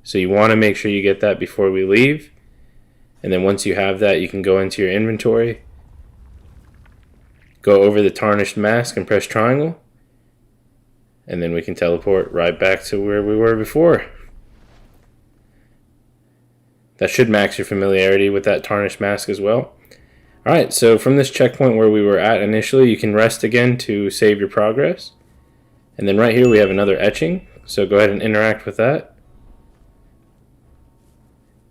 So you want to make sure you get that before we leave. And then once you have that, you can go into your inventory, go over the tarnished mask and press triangle, and then we can teleport right back to where we were before. That should max your familiarity with that tarnished mask as well. Alright, so from this checkpoint where we were at initially, you can rest again to save your progress. And then right here we have another etching, so go ahead and interact with that.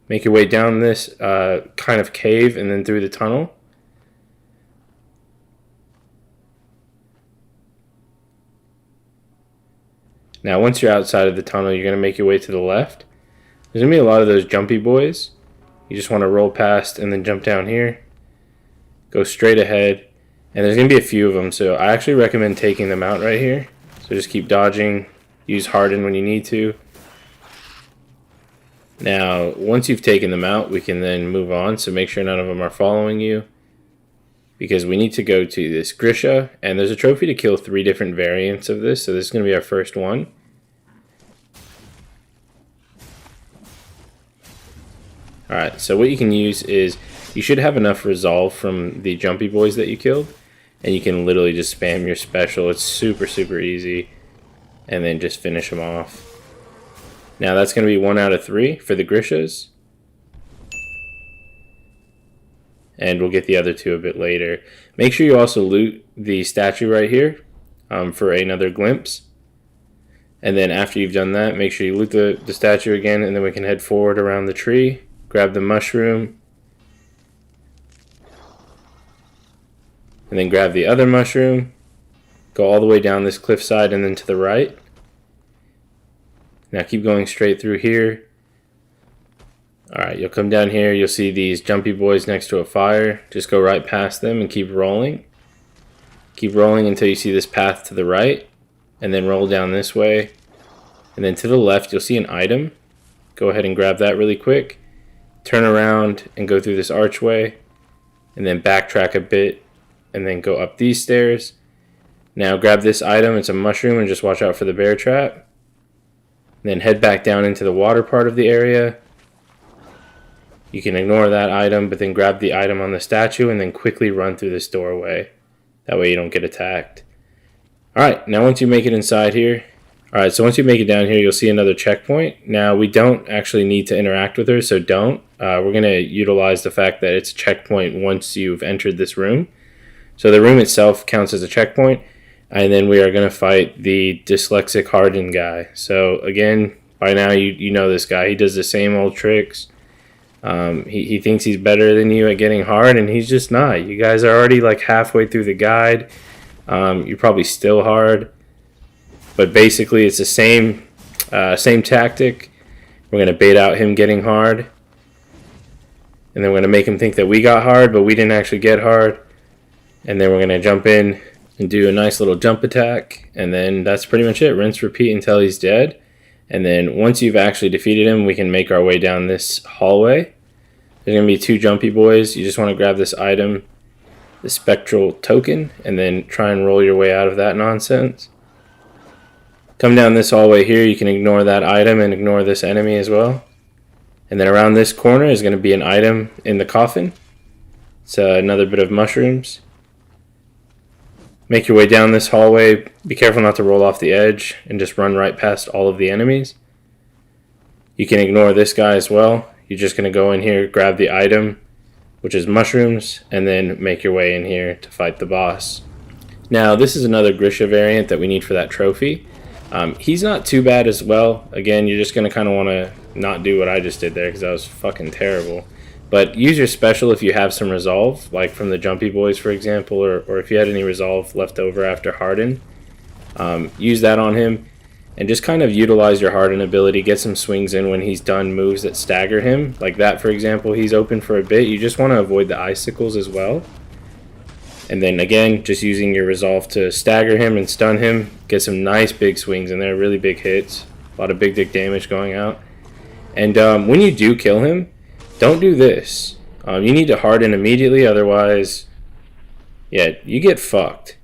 Make your way down this kind of cave and then through the tunnel. Now once you're outside of the tunnel, you're going to make your way to the left. There's going to be a lot of those jumpy boys. You just want to roll past and then jump down here. Go straight ahead. And there's going to be a few of them, so I actually recommend taking them out right here. So just keep dodging. Use harden when you need to. Now, once you've taken them out, we can then move on. So make sure none of them are following you, because we need to go to this Grisha, and there's a trophy to kill 3 different variants of this. So this is going to be our first one. Alright, so what you can use is, you should have enough resolve from the jumpy boys that you killed, and you can literally just spam your special. It's super, super easy, and then just finish them off. Now that's going to be 1 out of 3 for the Grishas, and we'll get the other 2 a bit later. Make sure you also loot the statue right here for another glimpse. And then after you've done that, make sure you loot the statue again, and then we can head forward around the tree, grab the mushroom, and then grab the other mushroom, go all the way down this cliffside and then to the right. Now keep going straight through here. Alright, you'll come down here, you'll see these jumpy boys next to a fire. Just go right past them and keep rolling. Keep rolling until you see this path to the right, and then roll down this way. And then to the left, you'll see an item. Go ahead and grab that really quick. Turn around and go through this archway, and then backtrack a bit, and then go up these stairs. Now grab this item, it's a mushroom, and just watch out for the bear trap. Then head back down into the water part of the area. You can ignore that item, but then grab the item on the statue and then quickly run through this doorway. That way you don't get attacked. Alright, now once you make it inside here, alright, so once you make it down here, you'll see another checkpoint. Now we don't actually need to interact with her, so don't. We're going to utilize the fact that it's a checkpoint once you've entered this room. So the room itself counts as a checkpoint. And then we are going to fight the dyslexic hardened guy. So again, by now you know this guy. He does the same old tricks. He thinks he's better than you at getting hard, and he's just not. You guys are already like halfway through the guide. You're probably still hard. But basically it's the same tactic. We're going to bait out him getting hard. And then we're going to make him think that we got hard, but we didn't actually get hard. And then we're going to jump in and do a nice little jump attack, and then that's pretty much it. Rinse, repeat until he's dead. And then once you've actually defeated him, we can make our way down this hallway. There's going to be 2 jumpy boys. You just want to grab this item, the spectral token, and then try and roll your way out of that nonsense. Come down this hallway here, you can ignore that item and ignore this enemy as well. And then around this corner is going to be an item in the coffin. It's another bit of mushrooms. Make your way down this hallway. Be careful not to roll off the edge and just run right past all of the enemies. You can ignore this guy as well. You're just going to go in here, grab the item, which is mushrooms, and then make your way in here to fight the boss. Now, this is another Grisha variant that we need for that trophy. He's not too bad as well. Again, you're just going to kind of want to not do what I just did there, because that was fucking terrible. But use your special if you have some resolve, like from the Jumpy Boys, for example, or if you had any resolve left over after Harden. Use that on him, and just kind of utilize your Harden ability. Get some swings in when he's done moves that stagger him. Like that, for example, he's open for a bit. You just want to avoid the icicles as well. And then again, just using your resolve to stagger him and stun him. Get some nice big swings in there, really big hits. A lot of big dick damage going out. And when you do kill him, don't do this. You need to harden immediately, otherwise, yeah, you get fucked.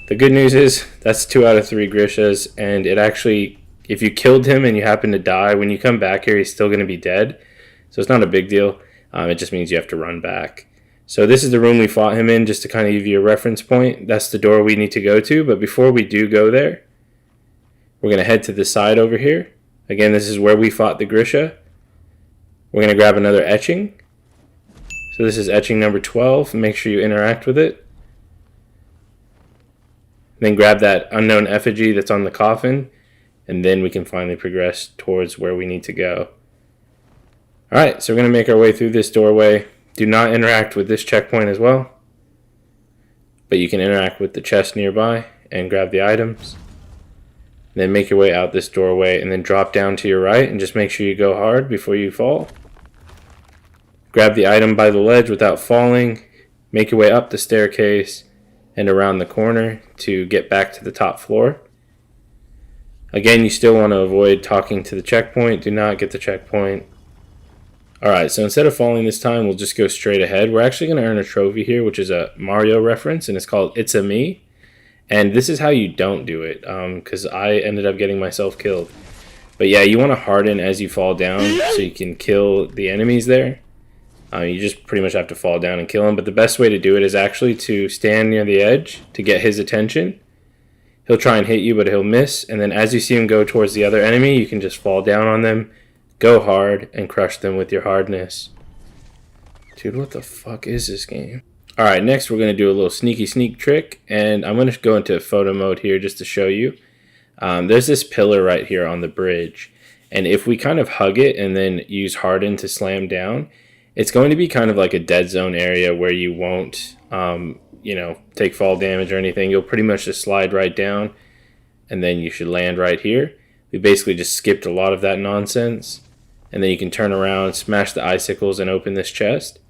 The good news is that's 2 out of 3 Grishas, and it actually, if you killed him and you happen to die, when you come back here, he's still going to be dead. So it's not a big deal. It just means you have to run back. So this is the room we fought him in, just to kind of give you a reference point. That's the door we need to go to, but before we do go there, we're going to head to the side over here. Again, this is where we fought the Grisha. We're going to grab another etching. So this is etching number 12. Make sure you interact with it. Then grab that unknown effigy that's on the coffin, and then we can finally progress towards where we need to go. Alright, so we're going to make our way through this doorway. Do not interact with this checkpoint as well, but you can interact with the chest nearby and grab the items. Then make your way out this doorway and then drop down to your right and just make sure you go hard before you fall. Grab the item by the ledge without falling. Make your way up the staircase and around the corner to get back to the top floor. Again, you still want to avoid talking to the checkpoint. Do not get the checkpoint. Alright, so instead of falling this time, we'll just go straight ahead. We're actually going to earn a trophy here, which is a Mario reference, and it's called It's a Me. And this is how you don't do it, because I ended up getting myself killed. But yeah, you want to harden as you fall down so you can kill the enemies there. You just pretty much have to fall down and kill him. But the best way to do it is actually to stand near the edge to get his attention. He'll try and hit you, but he'll miss. And then as you see him go towards the other enemy, you can just fall down on them, go hard, and crush them with your hardness. Dude, what the fuck is this game? Alright, next we're going to do a little sneaky sneak trick. And I'm going to go into photo mode here just to show you. There's this pillar right here on the bridge. And if we kind of hug it and then use harden to slam down, it's going to be kind of like a dead zone area where you won't, take fall damage or anything. You'll pretty much just slide right down, and then you should land right here. We basically just skipped a lot of that nonsense. And then you can turn around, smash the icicles, and open this chest.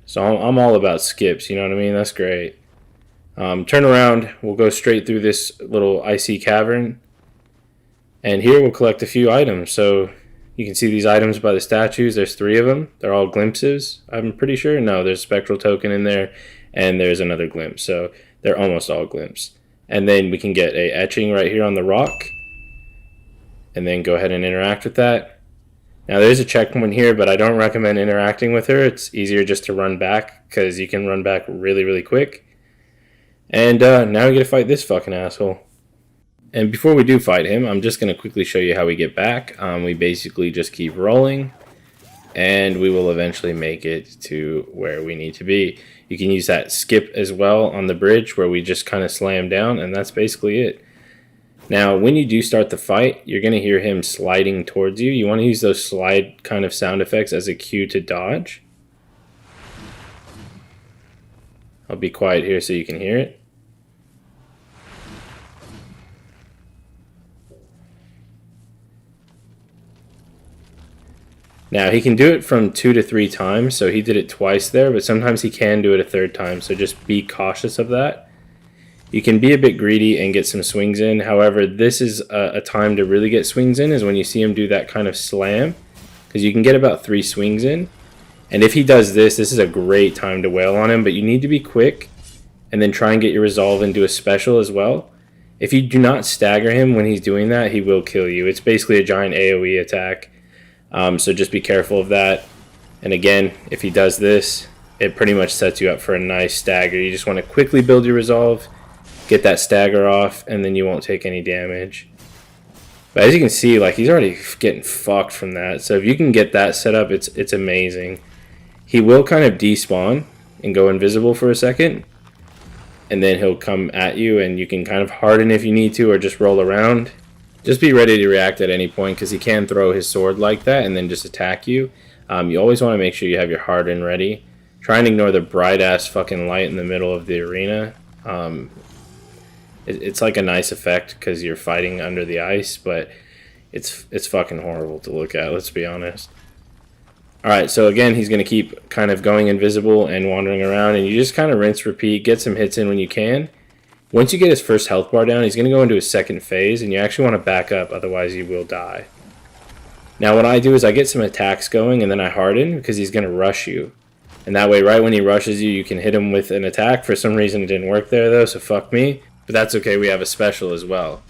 So I'm all about skips, you know what I mean? That's great. Turn around, we'll go straight through this little icy cavern. And here we'll collect a few items. So you can see these items by the statues. There's 3 of them. They're all glimpses, I'm pretty sure. No, there's a spectral token in there, and there's another glimpse. So they're almost all glimpse. And then we can get a etching right here on the rock. And then go ahead and interact with that. Now there's a checkpoint here, but I don't recommend interacting with her. It's easier just to run back, because you can run back really, really quick. And now we get to fight this fucking asshole. And before we do fight him, I'm just going to quickly show you how we get back. We basically just keep rolling, and we will eventually make it to where we need to be. You can use that skip as well on the bridge where we just kind of slam down, and that's basically it. Now, when you do start the fight, you're going to hear him sliding towards you. You want to use those slide kind of sound effects as a cue to dodge. I'll be quiet here so you can hear it. Now, he can do it from 2 to 3 times, so he did it twice there, but sometimes he can do it a 3rd time, so just be cautious of that. You can be a bit greedy and get some swings in. However, this is a time to really get swings in, is when you see him do that kind of slam, because you can get about 3 swings in. And if he does this, this is a great time to wail on him, but you need to be quick and then try and get your resolve and do a special as well. If you do not stagger him when he's doing that, he will kill you. It's basically a giant AoE attack, so just be careful of that. And again, if he does this, it pretty much sets you up for a nice stagger. You just want to quickly build your resolve, get that stagger off, and then you won't take any damage. But as you can see, like, he's already getting fucked from that. So if you can get that set up, it's amazing. He will kind of despawn and go invisible for a second, and then he'll come at you, and you can kind of harden if you need to, or just roll around. Just be ready to react at any point, because he can throw his sword like that and then just attack you. You always want to make sure you have your harden ready. Try and ignore the bright ass fucking light in the middle of the arena. It's like a nice effect because you're fighting under the ice, but it's fucking horrible to look at, let's be honest. Alright, so again, he's going to keep kind of going invisible and wandering around, and you just kind of rinse, repeat, get some hits in when you can. Once you get his first health bar down, he's going to go into his second phase, and you actually want to back up, otherwise you will die. Now what I do is I get some attacks going, and then I harden, because he's going to rush you. And that way, right when he rushes you, you can hit him with an attack. For some reason it didn't work there, though, so fuck me. But that's okay, we have a special as well.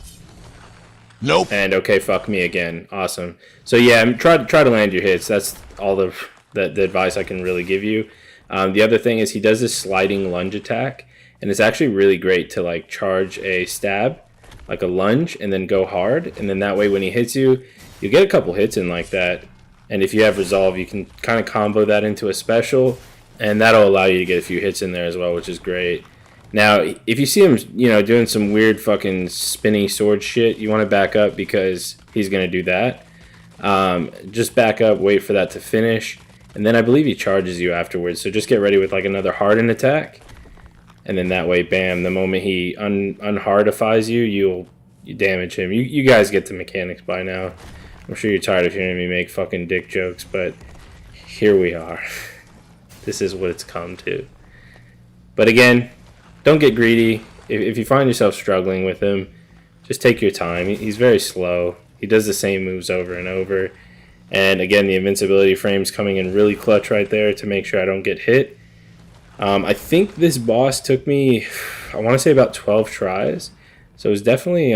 Nope. And okay, fuck me again. Awesome. So yeah, try to land your hits. That's all the advice I can really give you. The other thing is he does this sliding lunge attack, and it's actually really great to like charge a stab, like a lunge, and then go hard. And then that way when he hits you, you get a couple hits in like that. And if you have resolve, you can kind of combo that into a special, and that'll allow you to get a few hits in there as well, which is great. Now, if you see him, you know, doing some weird fucking spinny sword shit, you want to back up because he's going to do that. Just back up, wait for that to finish, and then I believe he charges you afterwards. So just get ready with like another harden attack, and then that way, bam, the moment he unhardifies you, you damage him. You guys get the mechanics by now. I'm sure you're tired of hearing me make fucking dick jokes, but here we are. This is what it's come to. But again, don't get greedy. If you find yourself struggling with him, just take your time. He's very slow. He does the same moves over and over. And again, the invincibility frame's coming in really clutch right there to make sure I don't get hit. I think this boss took me, I want to say about 12 tries. So it was definitely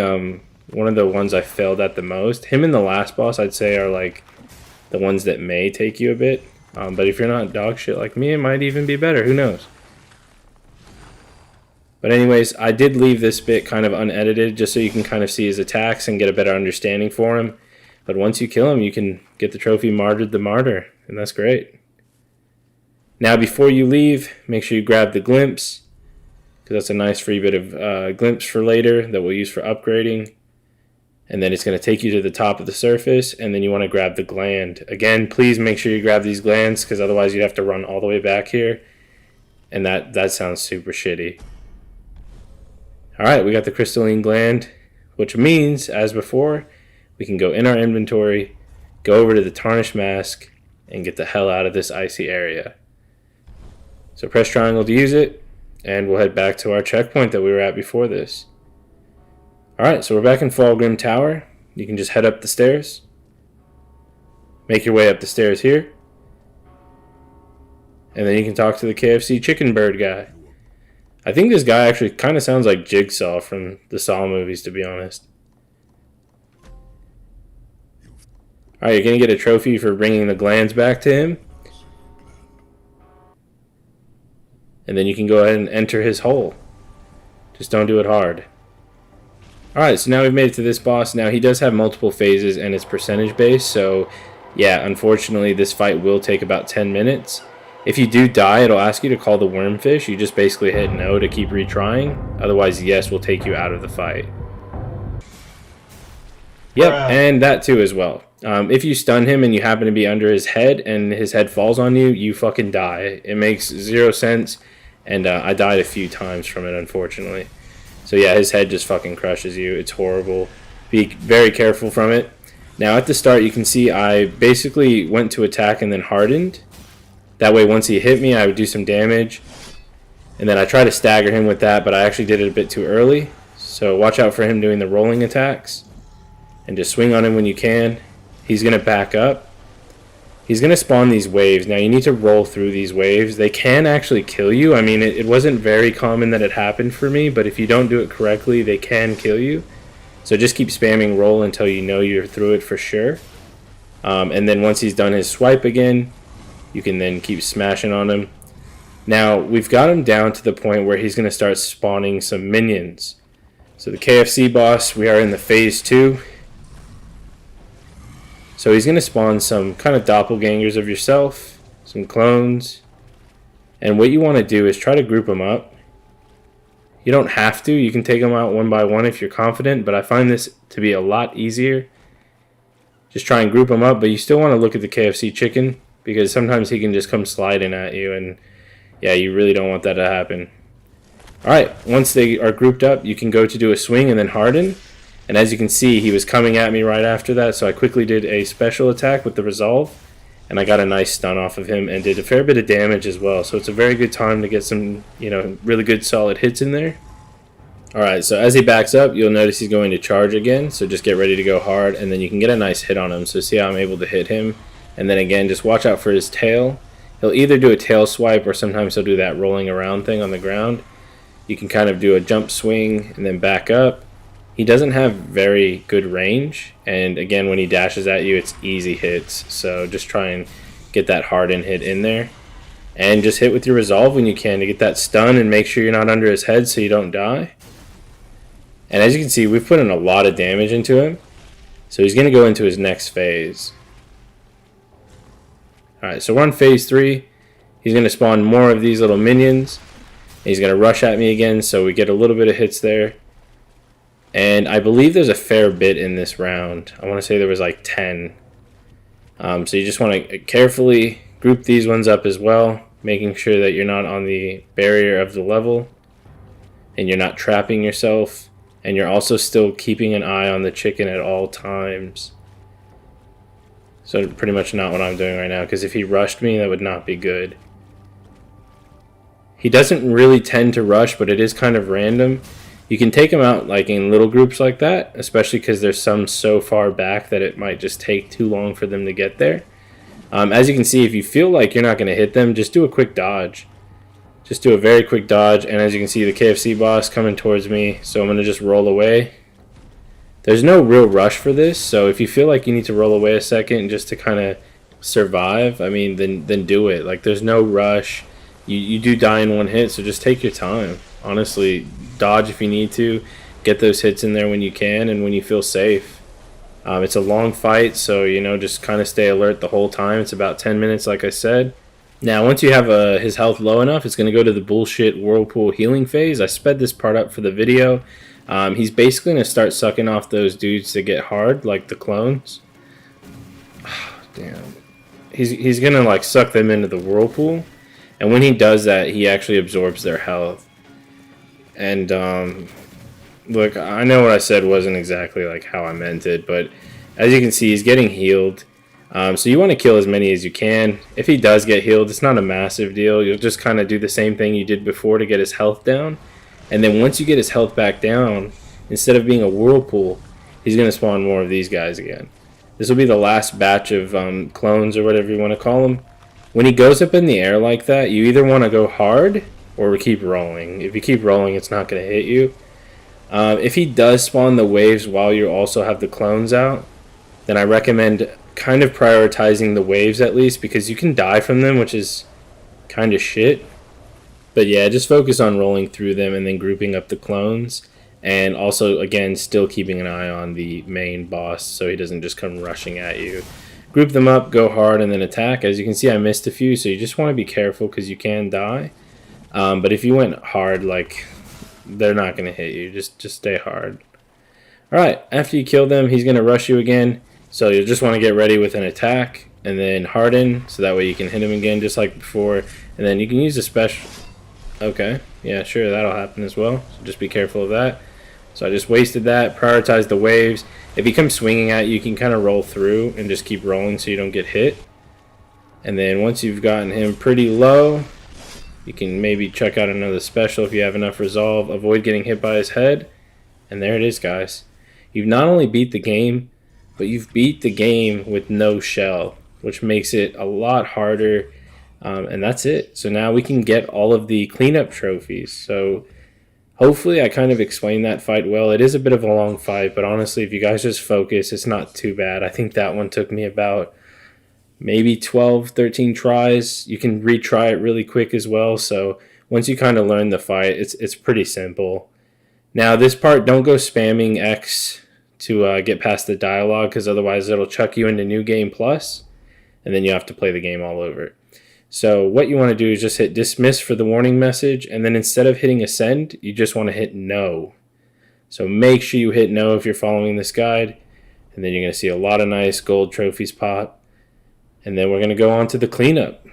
one of the ones I failed at the most. Him and the last boss, I'd say, are like the ones that may take you a bit. But if you're not dog shit like me, it might even be better. Who knows? But anyways, I did leave this bit kind of unedited just so you can kind of see his attacks and get a better understanding for him. But once you kill him, you can get the trophy Martyred the Martyr, and that's great. Now before you leave, make sure you grab the glimpse, because that's a nice free bit of glimpse for later that we'll use for upgrading. And then it's going to take you to the top of the surface, and then you want to grab the gland. Again, please make sure you grab these glands, because otherwise you have to run all the way back here. And that sounds super shitty. Alright, we got the crystalline gland, which means, as before, we can go in our inventory, go over to the tarnished mask, and get the hell out of this icy area. So press triangle to use it, and we'll head back to our checkpoint that we were at before this. Alright, so we're back in Fallgrim Tower. You can just head up the stairs. Make your way up the stairs here. And then you can talk to the KFC chicken bird guy. I think this guy actually kind of sounds like Jigsaw from the Saw movies, to be honest. Alright, you're going to get a trophy for bringing the glands back to him. And then you can go ahead and enter his hole. Just don't do it hard. Alright, so now we've made it to this boss. Now, he does have multiple phases and it's percentage based, so yeah, unfortunately, this fight will take about 10 minutes. If you do die, it'll ask you to call the wormfish. You just basically hit no to keep retrying. Otherwise, yes will take you out of the fight. Yep, and that too as well. If you stun him and you happen to be under his head and his head falls on you, you fucking die. It makes 0 sense, and I died a few times from it, unfortunately. So yeah, his head just fucking crushes you. It's horrible. Be very careful from it. Now at the start, you can see I basically went to attack and then hardened. That way, once he hit me, I would do some damage. And then I try to stagger him with that, but I actually did it a bit too early. So watch out for him doing the rolling attacks. And just swing on him when you can. He's going to back up. He's going to spawn these waves. Now, you need to roll through these waves. They can actually kill you. I mean, it wasn't very common that it happened for me, but if you don't do it correctly, they can kill you. So just keep spamming roll until you know you're through it for sure. And then once he's done his swipe again, you can then keep smashing on him. Now, we've got him down to the point where he's going to start spawning some minions. So the KFC boss, we are in the phase 2. So he's going to spawn some kind of doppelgangers of yourself, some clones. And what you want to do is try to group them up. You don't have to. You can take them out one by one if you're confident, but I find this to be a lot easier. Just try and group them up, but you still want to look at the KFC chicken, because sometimes he can just come sliding at you, and yeah, you really don't want that to happen. Alright, once they are grouped up, you can go to do a swing and then harden. And as you can see, he was coming at me right after that, so I quickly did a special attack with the resolve, and I got a nice stun off of him and did a fair bit of damage as well. So it's a very good time to get some, really good solid hits in there. Alright, so as he backs up, you'll notice he's going to charge again, so just get ready to go hard, and then you can get a nice hit on him. So see how I'm able to hit him. And then again, just watch out for his tail. He'll either do a tail swipe, or sometimes he'll do that rolling around thing on the ground. You can kind of do a jump swing and then back up. He doesn't have very good range, and again, when he dashes at you, it's easy hits. So just try and get that harden hit in there. And just hit with your resolve when you can to get that stun and make sure you're not under his head so you don't die. And as you can see, we've put in a lot of damage into him. So he's going to go into his next phase. Alright, so we're on phase 3. He's going to spawn more of these little minions. He's going to rush at me again, so we get a little bit of hits there. And I believe there's a fair bit in this round. I want to say there was like 10. So you just want to carefully group these ones up as well, making sure that you're not on the barrier of the level and you're not trapping yourself. And you're also still keeping an eye on the chicken at all times. So pretty much not what I'm doing right now, because if he rushed me, that would not be good. He doesn't really tend to rush, but it is kind of random. You can take him out like in little groups like that, especially because there's some so far back that it might just take too long for them to get there. As you can see, if you feel like you're not going to hit them, just do a quick dodge. Just do a very quick dodge, and as you can see, the KFC boss coming towards me, so I'm going to just roll away. There's no real rush for this, so if you feel like you need to roll away a second just to kind of survive, I mean, then do it. Like, there's no rush. You do die in one hit, so just take your time. Honestly, dodge if you need to. Get those hits in there when you can and when you feel safe. It's a long fight, so, just kind of stay alert the whole time. It's about 10 minutes, like I said. Now, once you have his health low enough, it's going to go to the bullshit whirlpool healing phase. I sped this part up for the video. He's basically going to start sucking off those dudes that get hard, like the clones. Damn. He's going to, like, suck them into the whirlpool. And when he does that, he actually absorbs their health. And, look, I know what I said wasn't exactly, like, how I meant it. But as you can see, he's getting healed. So you want to kill as many as you can. If he does get healed, it's not a massive deal. You'll just kind of do the same thing you did before to get his health down. And then once you get his health back down, instead of being a whirlpool, he's going to spawn more of these guys again. This will be the last batch of clones or whatever you want to call them. When he goes up in the air like that, you either want to go hard or keep rolling. If you keep rolling, it's not going to hit you. If he does spawn the waves while you also have the clones out, then I recommend kind of prioritizing the waves at least, because you can die from them, which is kind of shit. But yeah, just focus on rolling through them and then grouping up the clones, and also again still keeping an eye on the main boss so he doesn't just come rushing at you. Group them up, go hard, and then attack. As you can see, I missed a few, so you just want to be careful because you can die. But if you went hard, like, they're not going to hit you. Just stay hard. Alright, after you kill them, he's going to rush you again. So you'll just want to get ready with an attack and then harden, so that way you can hit him again just like before. And then you can use a special... Okay, yeah, sure, that'll happen as well. So just be careful of that. So I just wasted that. Prioritize the waves. If he comes swinging at you, you can kind of roll through and just keep rolling so you don't get hit. And then once you've gotten him pretty low, you can maybe check out another special if you have enough resolve. Avoid getting hit by his head. And there it is, guys. You've not only beat the game, but you've beat the game with no shell, which makes it a lot harder. And that's it. So now we can get all of the cleanup trophies. So hopefully I kind of explained that fight well. It is a bit of a long fight, but honestly, if you guys just focus, it's not too bad. I think that one took me about maybe 12, 13 tries. You can retry it really quick as well. So once you kind of learn the fight, it's pretty simple. Now this part, don't go spamming X to get past the dialogue, because otherwise it'll chuck you into New Game Plus, and then you have to play the game all over. So what you want to do is just hit dismiss for the warning message, and then instead of hitting ascend, you just want to hit no. So make sure you hit no if you're following this guide, and then you're going to see a lot of nice gold trophies pop. And then we're going to go on to the cleanup.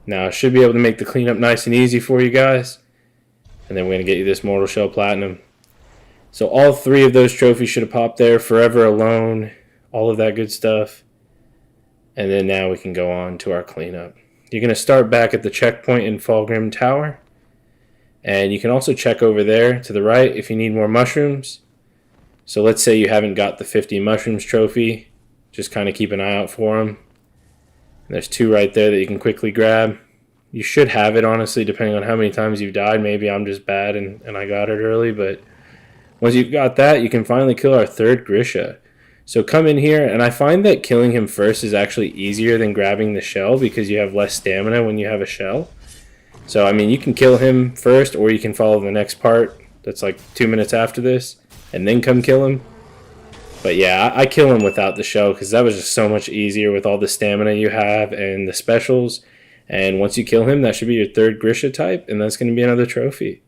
Now I should be able to make the cleanup nice and easy for you guys. And then we're going to get you this Mortal Shell Platinum. So all 3 of those trophies should have popped there. Forever Alone, all of that good stuff. And then now we can go on to our cleanup. You're going to start back at the checkpoint in Fulgrim Tower. And you can also check over there to the right if you need more mushrooms. So let's say you haven't got the 50 mushrooms trophy. Just kind of keep an eye out for them. And there's 2 right there that you can quickly grab. You should have it, honestly, depending on how many times you've died. Maybe I'm just bad and I got it early, but once you've got that, you can finally kill our 3rd Grisha. So come in here, and I find that killing him first is actually easier than grabbing the shell because you have less stamina when you have a shell. So, I mean, you can kill him first, or you can follow the next part that's like 2 minutes after this, and then come kill him. But yeah, I kill him without the shell because that was just so much easier with all the stamina you have and the specials. And once you kill him, that should be your 3rd Grisha type, and that's going to be another trophy.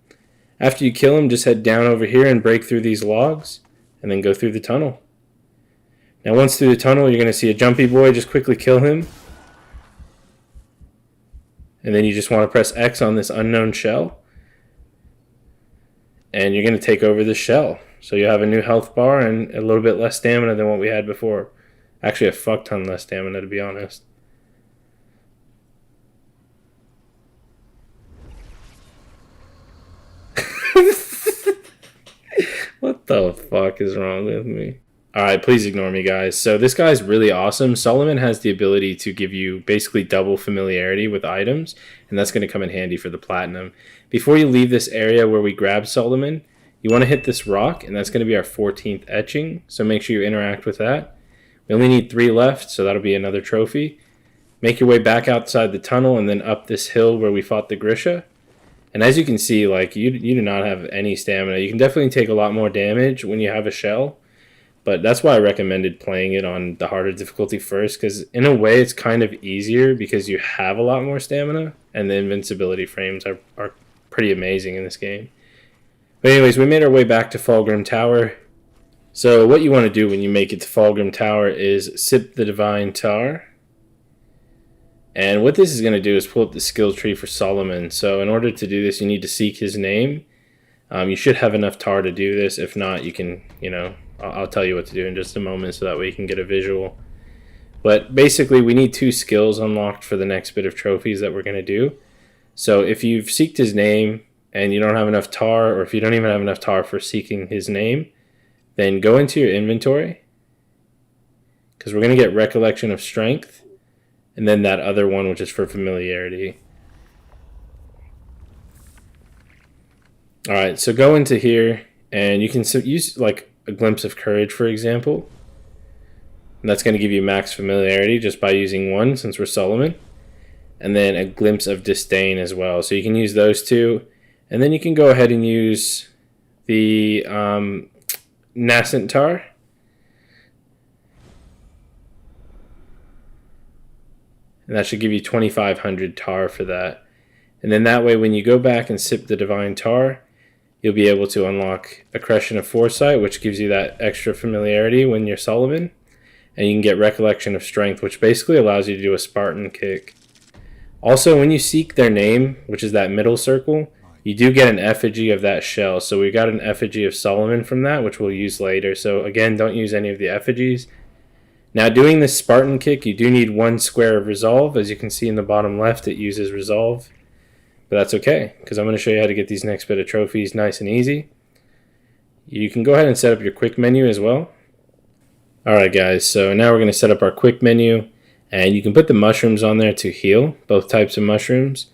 After you kill him, just head down over here and break through these logs, and then go through the tunnel. Now once through the tunnel, you're going to see a jumpy boy. Just quickly kill him. And then you just want to press X on this unknown shell. And you're going to take over this shell. So you have a new health bar and a little bit less stamina than what we had before. Actually, a fuck ton less stamina, to be honest. What the fuck is wrong with me? Alright, please ignore me, guys. So this guy's really awesome. Solomon has the ability to give you basically double familiarity with items, and that's going to come in handy for the platinum. Before you leave this area where we grabbed Solomon, you want to hit this rock, and that's going to be our 14th etching, so make sure you interact with that. We only need 3 left, so that'll be another trophy. Make your way back outside the tunnel and then up this hill where we fought the Grisha. And as you can see, like you do not have any stamina. You can definitely take a lot more damage when you have a shell. But that's why I recommended playing it on the harder difficulty first, because in a way it's kind of easier because you have a lot more stamina, and the invincibility frames are pretty amazing in this game. But anyways, we made our way back to Fulgrim Tower. So what you want to do when you make it to Fulgrim Tower is sip the Divine Tar. And what this is going to do is pull up the skill tree for Solomon. So in order to do this, you need to seek his name. You should have enough tar to do this. If not, you can, I'll tell you what to do in just a moment so that way you can get a visual. But basically, we need 2 skills unlocked for the next bit of trophies that we're going to do. So if you've seeked his name and you don't have enough tar, or if you don't even have enough tar for seeking his name, then go into your inventory, because we're going to get Recollection of Strength, and then that other one, which is for familiarity. Alright, so go into here, and you can use like a Glimpse of Courage, for example. And that's going to give you max familiarity just by using 1, since we're Solomon. And then a Glimpse of Disdain as well. So you can use those 2. And then you can go ahead and use the Nascent Tar. And that should give you 2,500 tar for that. And then that way, when you go back and sip the Divine Tar, you'll be able to unlock Accretion of Foresight, which gives you that extra familiarity when you're Solomon. And you can get Recollection of Strength, which basically allows you to do a Spartan kick. Also, when you seek their name, which is that middle circle, you do get an effigy of that shell. So we got an effigy of Solomon from that, which we'll use later. So again, don't use any of the effigies. Now, doing this Spartan kick, you do need 1 square of Resolve. As you can see in the bottom left, it uses Resolve. But that's okay, because I'm going to show you how to get these next bit of trophies nice and easy. You can go ahead and set up your quick menu as well. Alright guys, so now we're going to set up our quick menu. And you can put the mushrooms on there to heal, both types of mushrooms.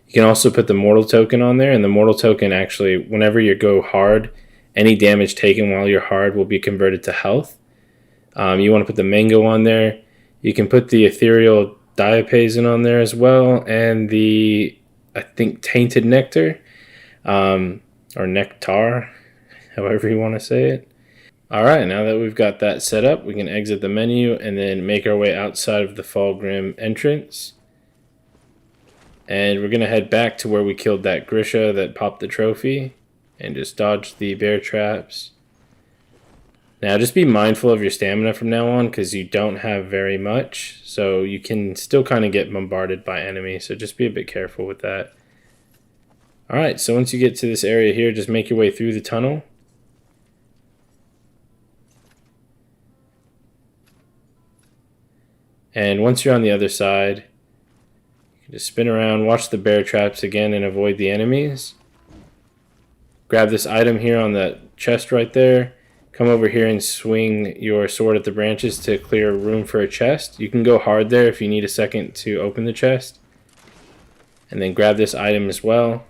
You can also put the Mortal Token on there, and the Mortal Token actually, whenever you go hard, any damage taken while you're hard will be converted to health. You want to put the mango on there. You can put the ethereal diapason on there as well, and the, I think, tainted nectar, or nectar, however you want to say it. Alright, now that we've got that set up, we can exit the menu and then make our way outside of the Fulgrim entrance. And we're going to head back to where we killed that Grisha that popped the trophy, and just dodge the bear traps. Now just be mindful of your stamina from now on because you don't have very much. So you can still kind of get bombarded by enemies. So just be a bit careful with that. Alright, so once you get to this area here, just make your way through the tunnel. And once you're on the other side, you can just spin around, watch the bear traps again and avoid the enemies. Grab this item here on the chest right there. Come over here and swing your sword at the branches to clear room for a chest. You can go hard there if you need a second to open the chest. And then grab this item as well.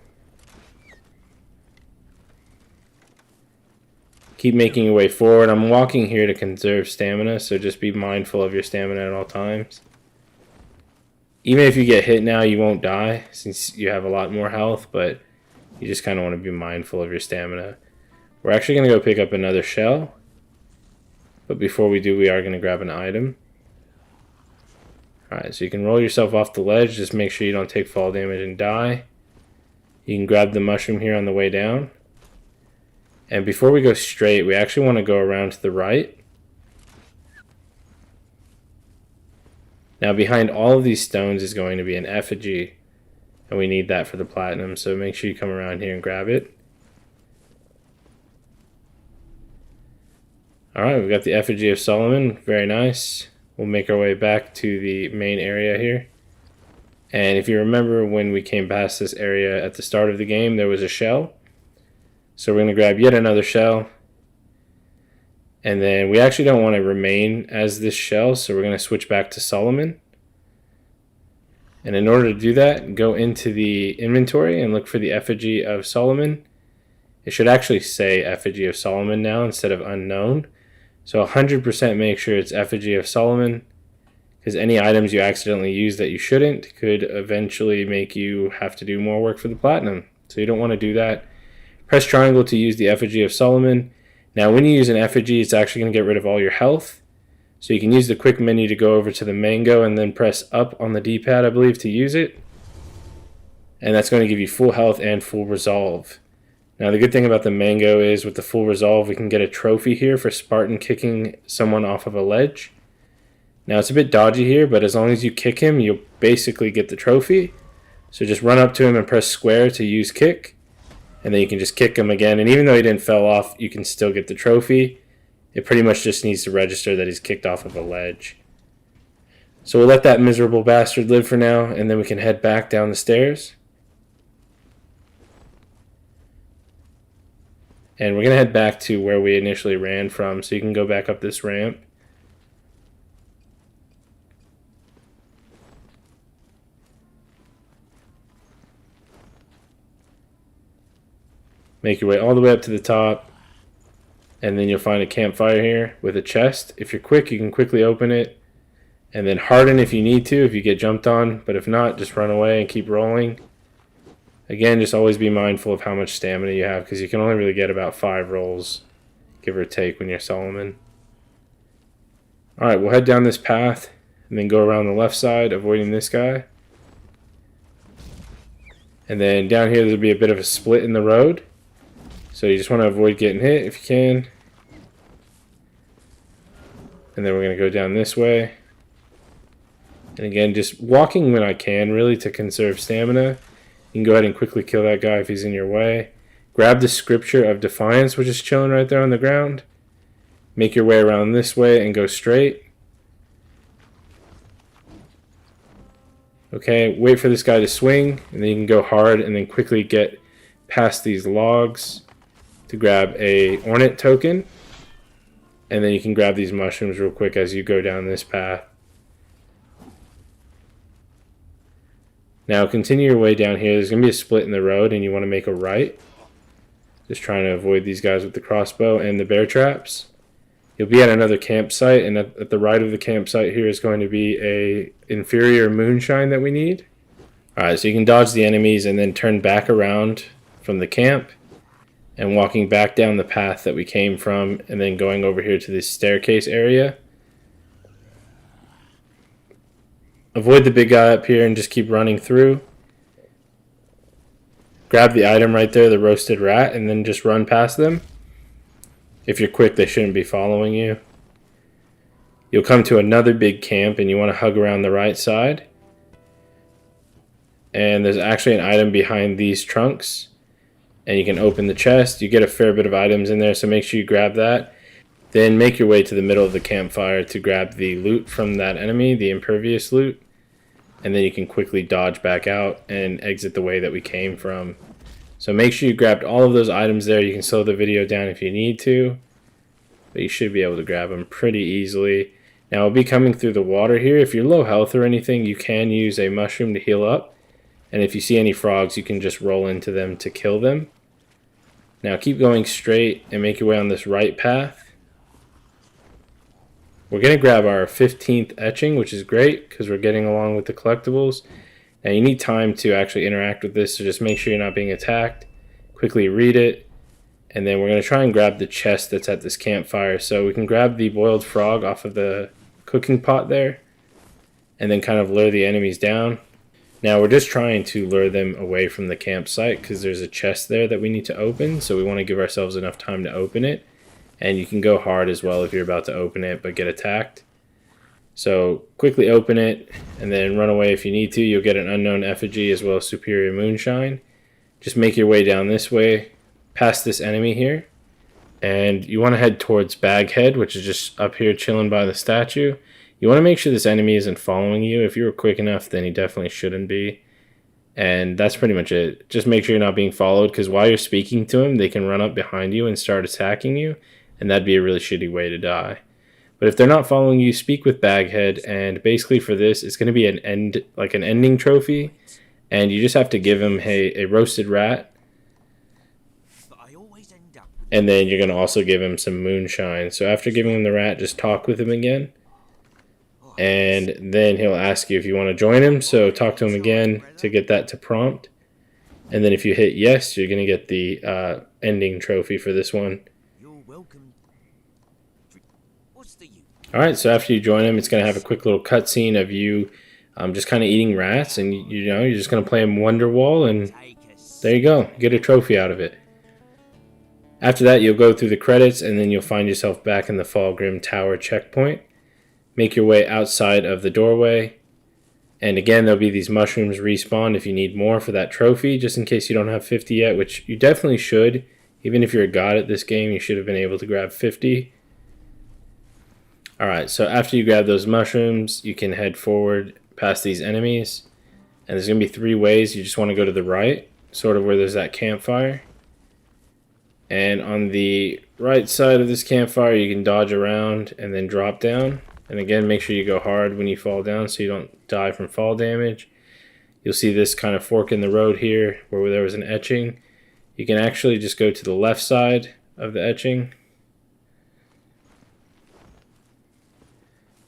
Keep making your way forward. I'm walking here to conserve stamina, so just be mindful of your stamina at all times. Even if you get hit now, you won't die since you have a lot more health, but you just kind of want to be mindful of your stamina. We're actually going to go pick up another shell, but before we do, we are going to grab an item. Alright, so you can roll yourself off the ledge, just make sure you don't take fall damage and die. You can grab the mushroom here on the way down. And before we go straight, we actually want to go around to the right. Now behind all of these stones is going to be an effigy, and we need that for the platinum, so make sure you come around here and grab it. Alright, we've got the effigy of Solomon, very nice. We'll make our way back to the main area here. And if you remember when we came past this area at the start of the game, there was a shell. So we're going to grab yet another shell. And then we actually don't want to remain as this shell, so we're going to switch back to Solomon. And in order to do that, go into the inventory and look for the effigy of Solomon. It should actually say effigy of Solomon now instead of unknown. So 100% make sure it's effigy of Solomon, because any items you accidentally use that you shouldn't could eventually make you have to do more work for the platinum. So you don't want to do that. Press triangle to use the effigy of Solomon. Now when you use an effigy, it's actually going to get rid of all your health. So you can use the quick menu to go over to the mango and then press up on the D-pad, I believe, to use it. And that's going to give you full health and full resolve. Now the good thing about the mango is with the full resolve, we can get a trophy here for Spartan kicking someone off of a ledge. Now it's a bit dodgy here, but as long as you kick him, you'll basically get the trophy. So just run up to him and press square to use kick. And then you can just kick him again. And even though he didn't fell off, you can still get the trophy. It pretty much just needs to register that he's kicked off of a ledge. So we'll let that miserable bastard live for now, and then we can head back down the stairs. And we're going to head back to where we initially ran from, so you can go back up this ramp. Make your way all the way up to the top, and then you'll find a campfire here with a chest. If you're quick, you can quickly open it, and then harden if you need to, if you get jumped on, but if not, just run away and keep rolling. Again, just always be mindful of how much stamina you have, because you can only really get about 5 rolls, give or take, when you're Solomon. Alright, we'll head down this path, and then go around the left side, avoiding this guy. And then down here, there'll be a bit of a split in the road. So you just want to avoid getting hit if you can. And then we're going to go down this way. And again, just walking when I can, really, to conserve stamina. You can go ahead and quickly kill that guy if he's in your way. Grab the Scripture of Defiance, which is chilling right there on the ground. Make your way around this way and go straight. Okay, wait for this guy to swing, and then you can go hard and then quickly get past these logs to grab a Ornate token. And then you can grab these mushrooms real quick as you go down this path. Now continue your way down here. There's going to be a split in the road and you want to make a right. Just trying to avoid these guys with the crossbow and the bear traps. You'll be at another campsite, and at the right of the campsite here is going to be a inferior moonshine that we need. Alright, so you can dodge the enemies and then turn back around from the camp and walking back down the path that we came from and then going over here to this staircase area. Avoid the big guy up here and just keep running through. Grab the item right there, the roasted rat, and then just run past them. If you're quick, they shouldn't be following you. You'll come to another big camp and you want to hug around the right side. And there's actually an item behind these trunks. And you can open the chest. You get a fair bit of items in there, so make sure you grab that. Then make your way to the middle of the campfire to grab the loot from that enemy, the impervious loot. And then you can quickly dodge back out and exit the way that we came from. So make sure you grabbed all of those items there. You can slow the video down if you need to, but you should be able to grab them pretty easily. Now we'll be coming through the water here. If you're low health or anything, you can use a mushroom to heal up. And if you see any frogs, you can just roll into them to kill them. Now keep going straight and make your way on this right path. We're going to grab our 15th etching, which is great because we're getting along with the collectibles. Now you need time to actually interact with this, so just make sure you're not being attacked. Quickly read it. And then we're going to try and grab the chest that's at this campfire. So we can grab the boiled frog off of the cooking pot there. And then kind of lure the enemies down. Now we're just trying to lure them away from the campsite because there's a chest there that we need to open. So we want to give ourselves enough time to open it. And you can go hard as well if you're about to open it but get attacked. So quickly open it and then run away if you need to. You'll get an unknown effigy as well as superior moonshine. Just make your way down this way past this enemy here. And you want to head towards Baghead, which is just up here chilling by the statue. You want to make sure this enemy isn't following you. If you were quick enough, then he definitely shouldn't be. And that's pretty much it. Just make sure you're not being followed because while you're speaking to him, they can run up behind you and start attacking you. And that'd be a really shitty way to die. But if they're not following you, speak with Baghead, and basically for this, it's going to be an ending trophy, and you just have to give him a roasted rat, and then you're going to also give him some moonshine. So after giving him the rat, just talk with him again, and then he'll ask you if you want to join him, so talk to him again to get that to prompt, and then if you hit yes, you're going to get the ending trophy for this one. Alright, so after you join him, it's going to have a quick little cutscene of you just kind of eating rats, and you're just going to play him Wonderwall, and there you go, get a trophy out of it. After that, you'll go through the credits, and then you'll find yourself back in the Fallgrim Tower checkpoint. Make your way outside of the doorway, and again, there'll be these mushrooms respawn if you need more for that trophy, just in case you don't have 50 yet, which you definitely should. Even if you're a god at this game, you should have been able to grab 50. Alright, so after you grab those mushrooms, you can head forward past these enemies. And there's going to be 3 ways. You just want to go to the right, sort of where there's that campfire. And on the right side of this campfire, you can dodge around and then drop down. And again, make sure you go hard when you fall down so you don't die from fall damage. You'll see this kind of fork in the road here where there was an etching. You can actually just go to the left side of the etching.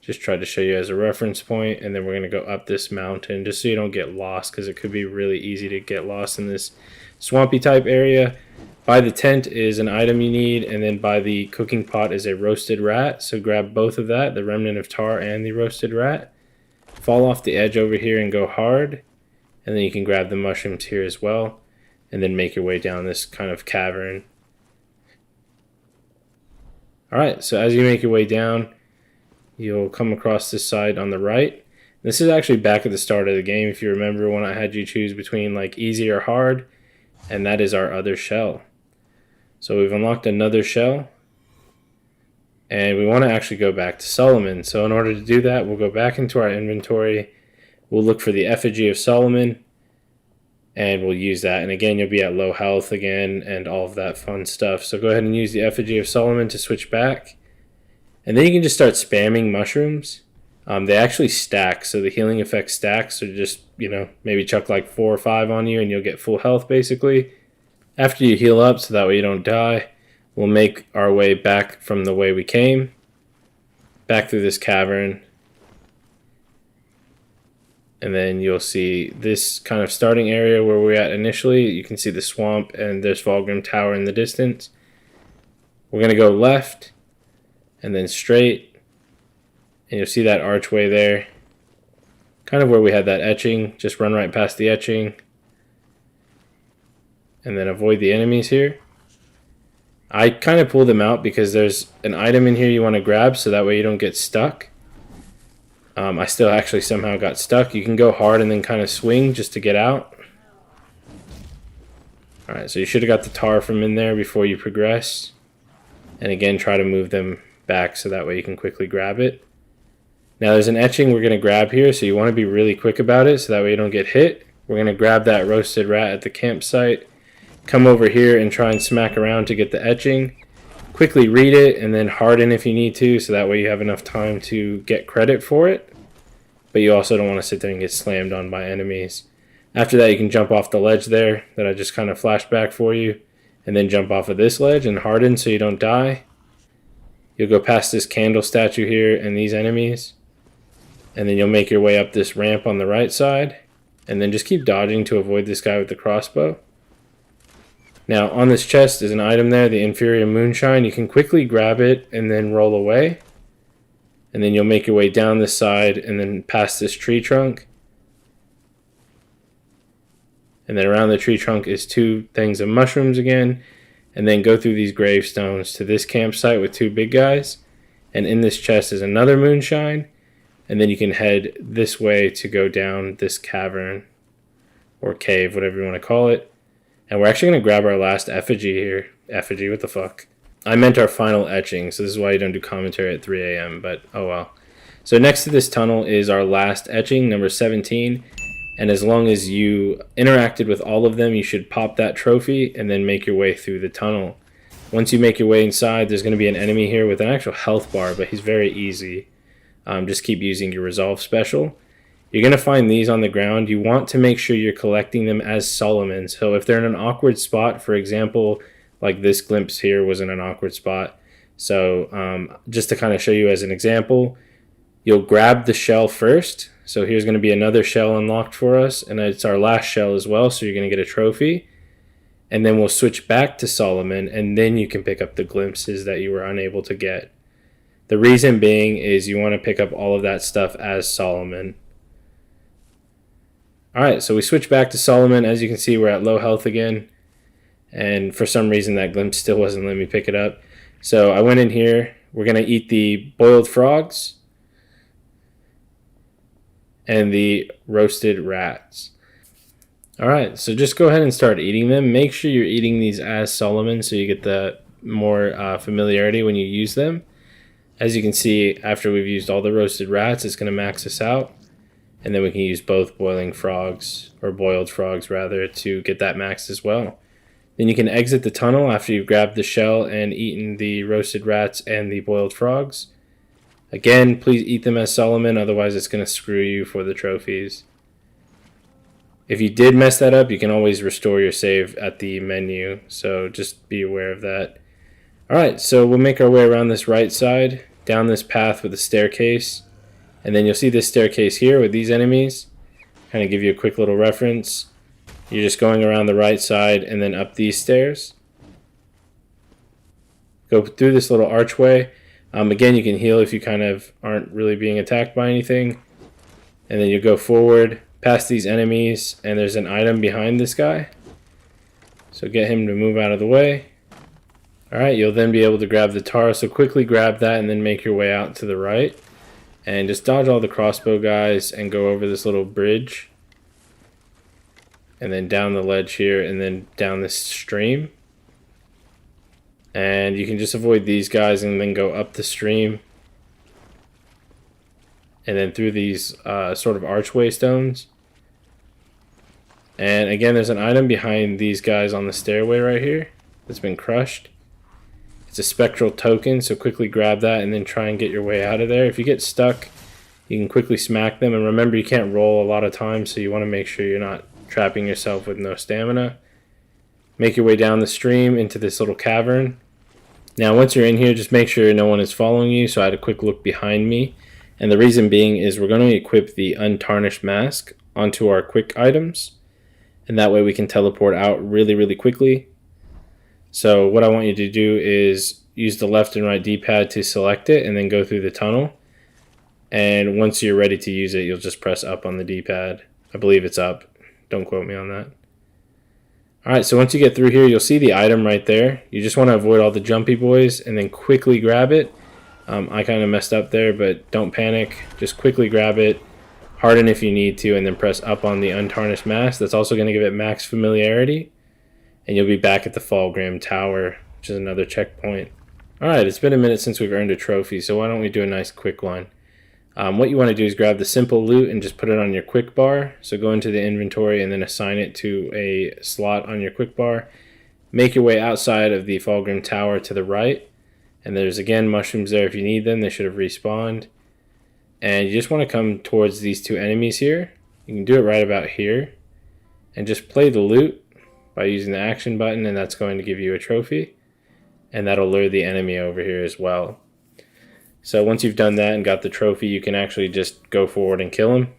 Just tried to show you as a reference point, and then we're going to go up this mountain just so you don't get lost, because it could be really easy to get lost in this swampy type area. By the tent is an item you need, and then by the cooking pot is a roasted rat, so grab both of that, the remnant of tar and the roasted rat. Fall off the edge over here and go hard, and then you can grab the mushrooms here as well, and then make your way down this kind of cavern. Alright, so as you make your way down, you'll come across this side on the right. This is actually back at the start of the game, if you remember, when I had you choose between like easy or hard, and that is our other shell. So we've unlocked another shell, and we want to actually go back to Solomon. So in order to do that, we'll go back into our inventory, we'll look for the effigy of Solomon, and we'll use that. And again, you'll be at low health again and all of that fun stuff. So go ahead and use the effigy of Solomon to switch back. And then you can just start spamming mushrooms. They actually stack, so the healing effect stacks. So just, maybe chuck like 4 or 5 on you and you'll get full health basically. After you heal up, so that way you don't die, we'll make our way back from the way we came. Back through this cavern. And then you'll see this kind of starting area where we're at initially. You can see the swamp and there's Fallgrim Tower in the distance. We're going to go left. And then straight, and you'll see that archway there, kind of where we had that etching. Just run right past the etching, and then avoid the enemies here. I kind of pulled them out because there's an item in here you want to grab so that way you don't get stuck. I still actually somehow got stuck. You can go hard and then kind of swing just to get out. Alright, so you should have got the tar from in there before you progress. And again, try to move them back so that way you can quickly grab it. Now there's an etching we're going to grab here, so you want to be really quick about it so that way you don't get hit. We're going to grab that roasted rat at the campsite. Come over here and try and smack around to get the etching. Quickly read it and then harden if you need to, so that way you have enough time to get credit for it. But you also don't want to sit there and get slammed on by enemies. After that, you can jump off the ledge there that I just kind of flashed back for you, and then jump off of this ledge and harden so you don't die. You'll go past this candle statue here and these enemies, and then you'll make your way up this ramp on the right side, and then just keep dodging to avoid this guy with the crossbow. Now on this chest is an item there, the inferior moonshine. You can quickly grab it and then roll away, and then you'll make your way down this side and then past this tree trunk. And then around the tree trunk is 2 things of mushrooms again, and then go through these gravestones to this campsite with 2 big guys, and in this chest is another moonshine, and then you can head this way to go down this cavern or cave, whatever you want to call it. And we're actually going to grab our last effigy here. Effigy, what the fuck? I meant our final etching, so this is why you don't do commentary at 3 a.m., but oh well. So next to this tunnel is our last etching, number 17. And as long as you interacted with all of them, you should pop that trophy and then make your way through the tunnel. Once you make your way inside, there's going to be an enemy here with an actual health bar, but he's very easy. Just keep using your resolve special. You're going to find these on the ground. You want to make sure you're collecting them as Solomon. So if they're in an awkward spot, for example, like this glimpse here was in an awkward spot. So just to kind of show you as an example, you'll grab the shell first. So here's going to be another shell unlocked for us, and it's our last shell as well, so you're going to get a trophy. And then we'll switch back to Solomon, and then you can pick up the glimpses that you were unable to get. The reason being is you want to pick up all of that stuff as Solomon. Alright, so we switch back to Solomon. As you can see, we're at low health again. And for some reason, that glimpse still wasn't letting me pick it up. So I went in here. We're going to eat the boiled frogs and the roasted rats. Alright, so just go ahead and start eating them. Make sure you're eating these as Solomon so you get the more familiarity when you use them. As you can see, after we've used all the roasted rats, it's going to max us out. And then we can use both boiling frogs, or boiled frogs rather, to get that maxed as well. Then you can exit the tunnel after you've grabbed the shell and eaten the roasted rats and the boiled frogs. Again, please eat them as Solomon, otherwise it's going to screw you for the trophies. If you did mess that up, you can always restore your save at the menu, so just be aware of that. Alright, so we'll make our way around this right side, down this path with a staircase, and then you'll see this staircase here with these enemies. Kind of give you a quick little reference. You're just going around the right side and then up these stairs. Go through this little archway. Again, you can heal if you kind of aren't really being attacked by anything. And then you go forward, past these enemies, and there's an item behind this guy. So get him to move out of the way. Alright, you'll then be able to grab the tar, so quickly grab that and then make your way out to the right. And just dodge all the crossbow guys and go over this little bridge. And then down the ledge here and then down this stream. And you can just avoid these guys and then go up the stream. And then through these sort of archway stones. And again, there's an item behind these guys on the stairway right here that's been crushed. It's a spectral token, so quickly grab that and then try and get your way out of there. If you get stuck, you can quickly smack them. And remember, you can't roll a lot of times, so you want to make sure you're not trapping yourself with no stamina. Make your way down the stream into this little cavern. Now, once you're in here, just make sure no one is following you. So I had a quick look behind me. And the reason being is we're going to equip the untarnished mask onto our quick items. And that way we can teleport out really, really quickly. So what I want you to do is use the left and right D-pad to select it and then go through the tunnel. And once you're ready to use it, you'll just press up on the D-pad. I believe it's up. Don't quote me on that. Alright, so once you get through here, you'll see the item right there. You just want to avoid all the jumpy boys and then quickly grab it. I kind of messed up there, but don't panic. Just quickly grab it, harden if you need to, and then press up on the untarnished mask. That's also going to give it max familiarity. And you'll be back at the Fallgrim Tower, which is another checkpoint. Alright, it's been a minute since we've earned a trophy, so why don't we do a nice quick one. What you want to do is grab the simple loot and just put it on your quick bar. So go into the inventory and then assign it to a slot on your quick bar. Make your way outside of the Fallgrim Tower to the right. And there's again mushrooms there if you need them. They should have respawned. And you just want to come towards these two enemies here. You can do it right about here. And just play the loot by using the action button, and that's going to give you a trophy. And that'll lure the enemy over here as well. So once you've done that and got the trophy, you can actually just go forward and kill him.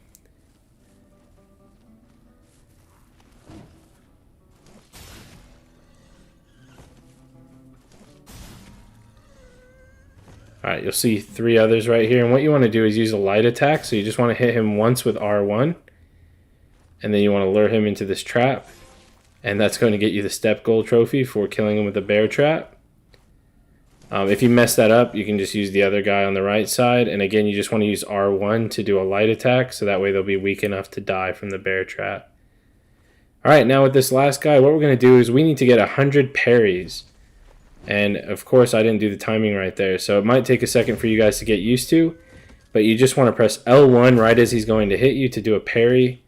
Alright, you'll see 3 others right here. And what you want to do is use a light attack. So you just want to hit him once with R1. And then you want to lure him into this trap. And that's going to get you the step gold trophy for killing him with a bear trap. If you mess that up, you can just use the other guy on the right side. And again, you just want to use R1 to do a light attack. So that way they'll be weak enough to die from the bear trap. Alright, now with this last guy, what we're going to do is we need to get 100 parries. And of course, I didn't do the timing right there. So it might take a second for you guys to get used to. But you just want to press L1 right as he's going to hit you to do a parry.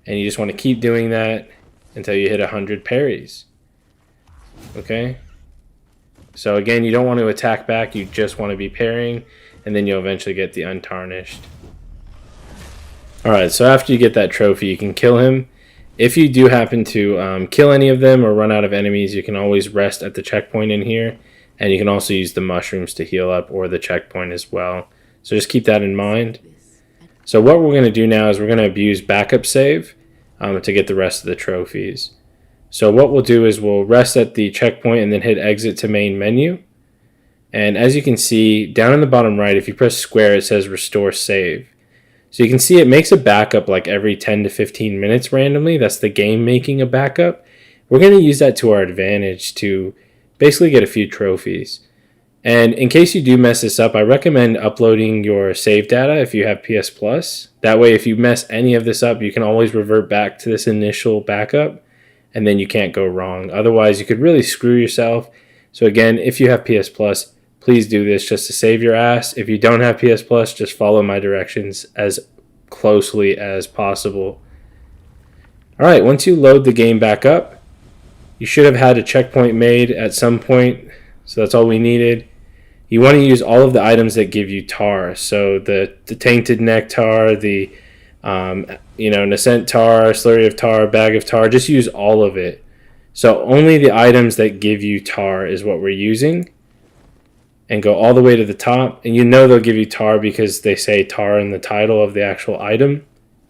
And you just want to keep doing that until you hit 100 parries. Okay? So again, you don't want to attack back, you just want to be parrying, and then you'll eventually get the untarnished. Alright, so after you get that trophy, you can kill him. If you do happen to kill any of them or run out of enemies, you can always rest at the checkpoint in here, and you can also use the mushrooms to heal up or the checkpoint as well. So just keep that in mind. So what we're going to do now is we're going to abuse backup save to get the rest of the trophies. So what we'll do is we'll rest at the checkpoint and then hit exit to main menu. And as you can see, down in the bottom right, if you press square, it says restore save. So you can see it makes a backup like every 10 to 15 minutes randomly. That's the game making a backup. We're going to use that to our advantage to basically get a few trophies. And in case you do mess this up, I recommend uploading your save data if you have PS Plus. That way, if you mess any of this up, you can always revert back to this initial backup. And then you can't go wrong. Otherwise, you could really screw yourself. So again, if you have PS Plus, please do this just to save your ass. If you don't have PS Plus, just follow my directions as closely as possible. Alright, once you load the game back up, you should have had a checkpoint made at some point. So that's all we needed. You want to use all of the items that give you tar. So the tainted nectar, the nascent tar, slurry of tar, bag of tar, just use all of it. So only the items that give you tar is what we're using. And go all the way to the top. And you know they'll give you tar because they say tar in the title of the actual item.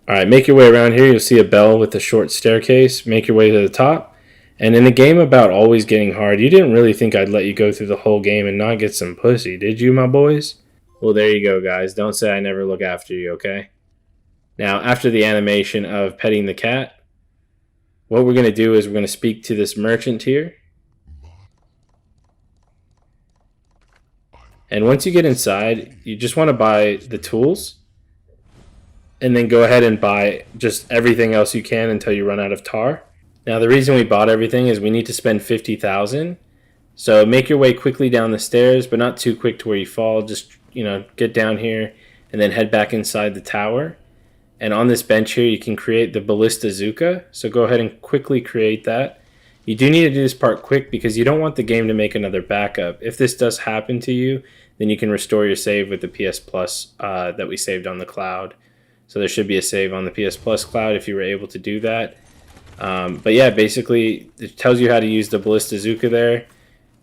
Alright, make your way around here. You'll see a bell with a short staircase. Make your way to the top. And in a game about always getting hard, you didn't really think I'd let you go through the whole game and not get some pussy, did you, my boys? Well, there you go, guys. Don't say I never look after you, okay? Now, after the animation of petting the cat, what we're going to do is we're going to speak to this merchant here. And once you get inside, you just want to buy the tools. And then go ahead and buy just everything else you can until you run out of tar. Now, the reason we bought everything is we need to spend 50,000. So make your way quickly down the stairs, but not too quick to where you fall. Just, get down here and then head back inside the tower. And on this bench here, you can create the Ballistazooka. So go ahead and quickly create that. You do need to do this part quick because you don't want the game to make another backup. If this does happen to you, then you can restore your save with the PS Plus that we saved on the cloud. So there should be a save on the PS Plus cloud if you were able to do that. But yeah, basically, it tells you how to use the Ballistazooka there.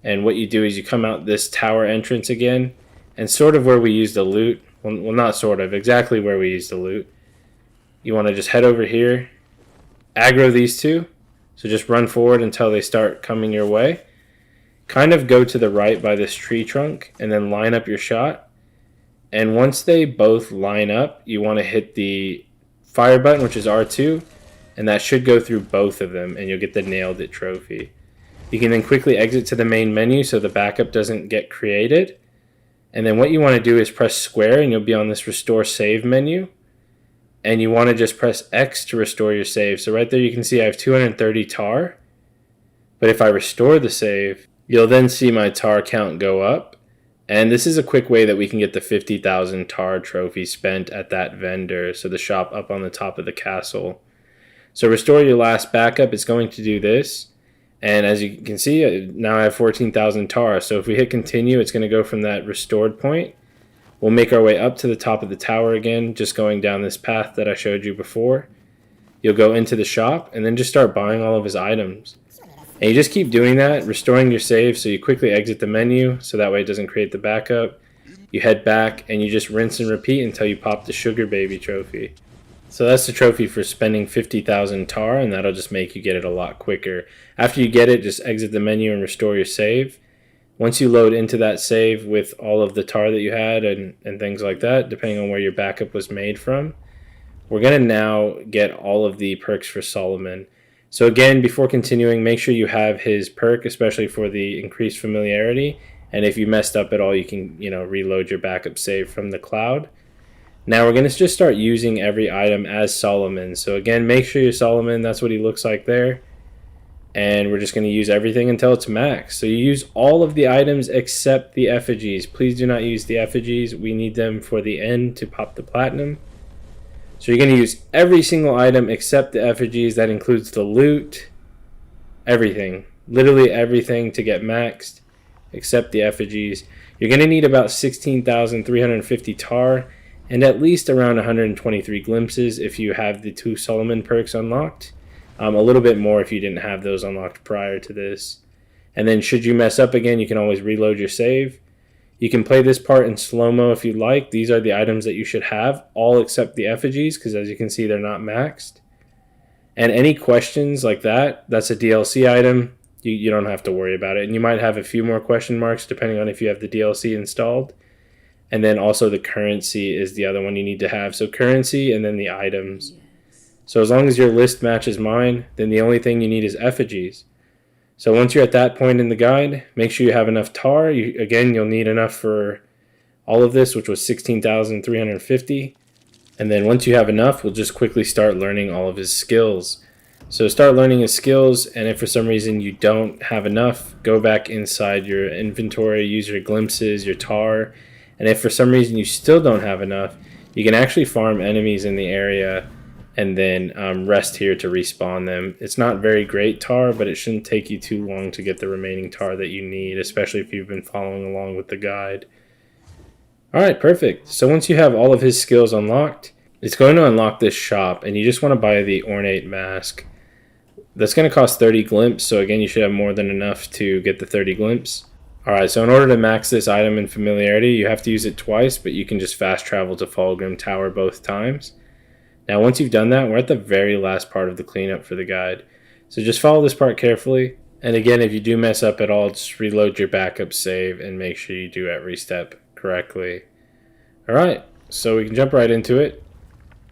And what you do is you come out this tower entrance again. And sort of where we use the loot. Well, not sort of. Exactly where we use the loot. You want to just head over here. Aggro these two. So just run forward until they start coming your way. Kind of go to the right by this tree trunk. And then line up your shot. And once they both line up, you want to hit the fire button, which is R2. and that should go through both of them, and you'll get the nailed it trophy. You can then quickly exit to the main menu so the backup doesn't get created. And then what you want to do is press square, and you'll be on this restore save menu. And you want to just press X to restore your save. So right there you can see I have 230 tar. But if I restore the save, you'll then see my tar count go up. And this is a quick way that we can get the 50,000 tar trophy spent at that vendor. So the shop up on the top of the castle. So restore your last backup. It's going to do this. And as you can see, now I have 14,000 tar. So if we hit continue, it's going to go from that restored point. We'll make our way up to the top of the tower again, just going down this path that I showed you before. You'll go into the shop and then just start buying all of his items. And you just keep doing that, restoring your save, so you quickly exit the menu so that way it doesn't create the backup. You head back and you just rinse and repeat until you pop the Sugar Baby trophy. So that's the trophy for spending 50,000 tar, and that'll just make you get it a lot quicker. After you get it, just exit the menu and restore your save. Once you load into that save with all of the tar that you had and things like that, depending on where your backup was made from, we're going to now get all of the perks for Solomon. So again, before continuing, make sure you have his perk, especially for the increased familiarity. And if you messed up at all, you can, reload your backup save from the cloud. Now we're going to just start using every item as Solomon. So again, make sure you're Solomon. That's what he looks like there. And we're just going to use everything until it's max. So you use all of the items except the effigies. Please do not use the effigies. We need them for the end to pop the platinum. So you're going to use every single item except the effigies. That includes the loot, everything. Literally everything to get maxed except the effigies. You're going to need about 16,350 tar and at least around 123 glimpses if you have the 2 Solomon perks unlocked. A little bit more if you didn't have those unlocked prior to this. And then should you mess up again, you can always reload your save. You can play this part in slow-mo if you'd like. These are the items that you should have, all except the effigies, because as you can see, they're not maxed. And any questions like that, that's a DLC item. You don't have to worry about it. And you might have a few more question marks depending on if you have the DLC installed. And then also the currency is the other one you need to have. So currency and then the items. So as long as your list matches mine, then the only thing you need is effigies. So once you're at that point in the guide, make sure you have enough tar. Again, you'll need enough for all of this, which was 16,350. And then once you have enough, we'll just quickly start learning all of his skills. So start learning his skills, and if for some reason you don't have enough, go back inside your inventory, use your glimpses, your tar. And if for some reason you still don't have enough, you can actually farm enemies in the area and then rest here to respawn them. It's not very great tar, but it shouldn't take you too long to get the remaining tar that you need, especially if you've been following along with the guide. Alright, perfect. So once you have all of his skills unlocked, it's going to unlock this shop, and you just want to buy the ornate mask. That's going to cost 30 glimpse, so again, you should have more than enough to get the 30 glimpse. Alright, so in order to max this item in familiarity, you have to use it twice, but you can just fast travel to Fulgrim Tower both times. Now, once you've done that, we're at the very last part of the cleanup for the guide. So just follow this part carefully. And again, if you do mess up at all, just reload your backup save and make sure you do every step correctly. Alright, so we can jump right into it.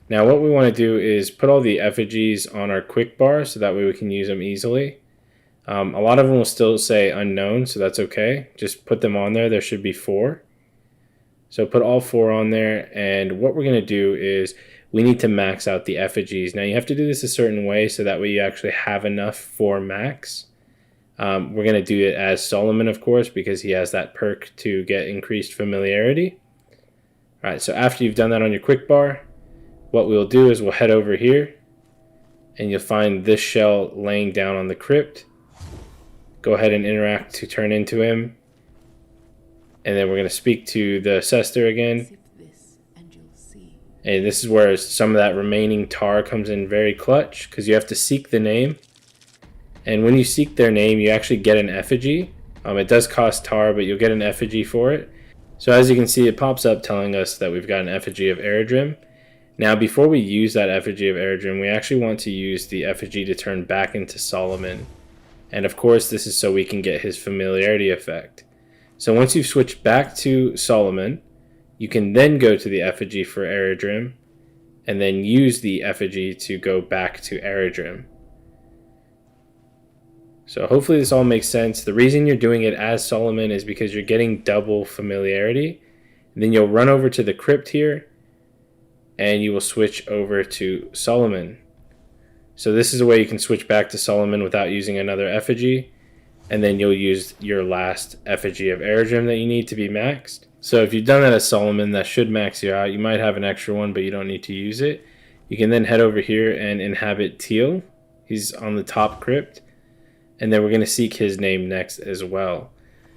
Now, what we want to do is put all the effigies on our quick bar so that way we can use them easily. A lot of them will still say unknown, so that's okay. Just put them on there. There should be 4. So put all 4 on there, and what we're going to do is we need to max out the effigies. Now you have to do this a certain way so that way you actually have enough for max. We're going to do it as Solomon, of course, because he has that perk to get increased familiarity. Alright, so after you've done that on your quick bar, what we'll do is we'll head over here and you'll find this shell laying down on the crypt. Go ahead and interact to turn into him. And then we're going to speak to the Cester again. And this is where some of that remaining tar comes in very clutch, because you have to seek the name. And when you seek their name, you actually get an effigy. It does cost tar, but you'll get an effigy for it. So as you can see, it pops up telling us that we've got an effigy of Eredrim. Now, before we use that effigy of Eredrim, we actually want to use the effigy to turn back into Solomon. And of course, this is so we can get his familiarity effect. So once you've switched back to Solomon, you can then go to the effigy for Eredrim, and then use the effigy to go back to Eredrim. So hopefully this all makes sense. The reason you're doing it as Solomon is because you're getting double familiarity. And then you'll run over to the crypt here, and you will switch over to Solomon. So this is a way you can switch back to Solomon without using another effigy. And then you'll use your last effigy of Eredrim that you need to be maxed. So if you've done that as Solomon, that should max you out. You might have an extra one, but you don't need to use it. You can then head over here and inhabit Teal. He's on the top crypt. And then we're going to seek his name next as well.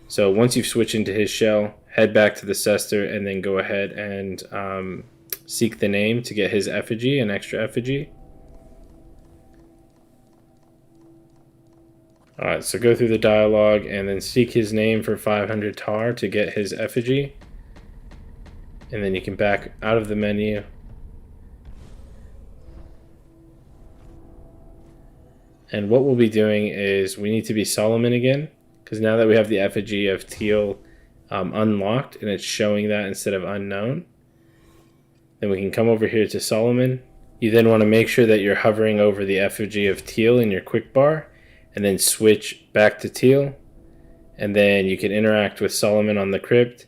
So once you've switched into his shell, head back to the Cester and then go ahead and seek the name to get his effigy, an extra effigy. Alright, so go through the dialogue and then seek his name for 500 tar to get his effigy. And then you can back out of the menu. And what we'll be doing is we need to be Solomon again, because now that we have the effigy of Teal unlocked and it's showing that instead of unknown, then we can come over here to Solomon. You then want to make sure that you're hovering over the effigy of Teal in your quick bar, and then switch back to Teal, and then you can interact with Solomon on the crypt,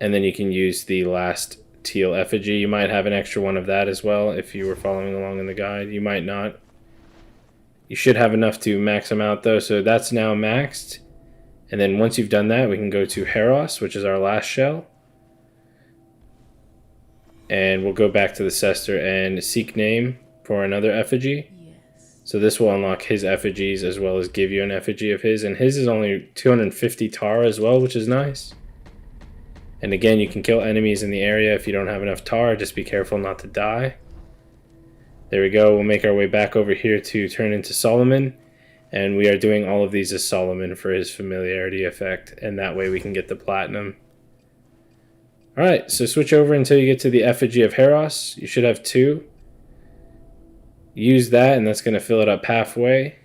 and then you can use the last Teal effigy. You might have an extra one of that as well if you were following along in the guide. You might not. You should have enough to max them out though, so that's now maxed. And then once you've done that, we can go to Heros, which is our last shell. And we'll go back to the Cester and seek name for another effigy. So this will unlock his effigies as well as give you an effigy of his. And his is only 250 tar as well, which is nice. And again, you can kill enemies in the area if you don't have enough tar. Just be careful not to die. There we go. We'll make our way back over here to turn into Solomon. And we are doing all of these as Solomon for his familiarity effect. And that way we can get the platinum. Alright, so switch over until you get to the effigy of Heros. You should have 2. Use that, and that's going to fill it up halfway.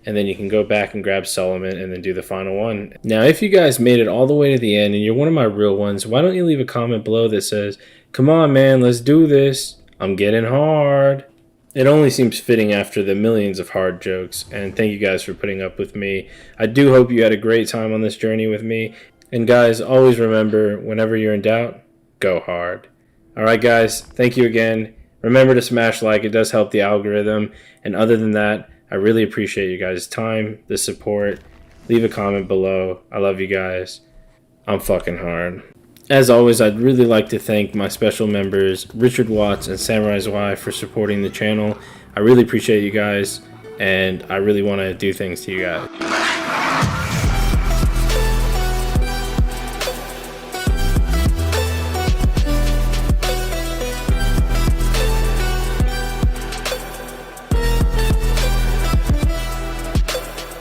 And then you can go back and grab Solomon and then do the final one. Now, if you guys made it all the way to the end and you're one of my real ones, why don't you leave a comment below that says, "Come on, man, let's do this. I'm getting hard." It only seems fitting after the millions of hard jokes, and thank you guys for putting up with me. I do hope you had a great time on this journey with me. And guys, always remember, whenever you're in doubt, go hard. Alright guys, thank you again. Remember to smash like, it does help the algorithm. And other than that, I really appreciate you guys' time, the support. Leave a comment below. I love you guys. I'm fucking hard. As always, I'd really like to thank my special members, Richard Watts and Samurai's Wife, for supporting the channel. I really appreciate you guys, and I really want to do things to you guys.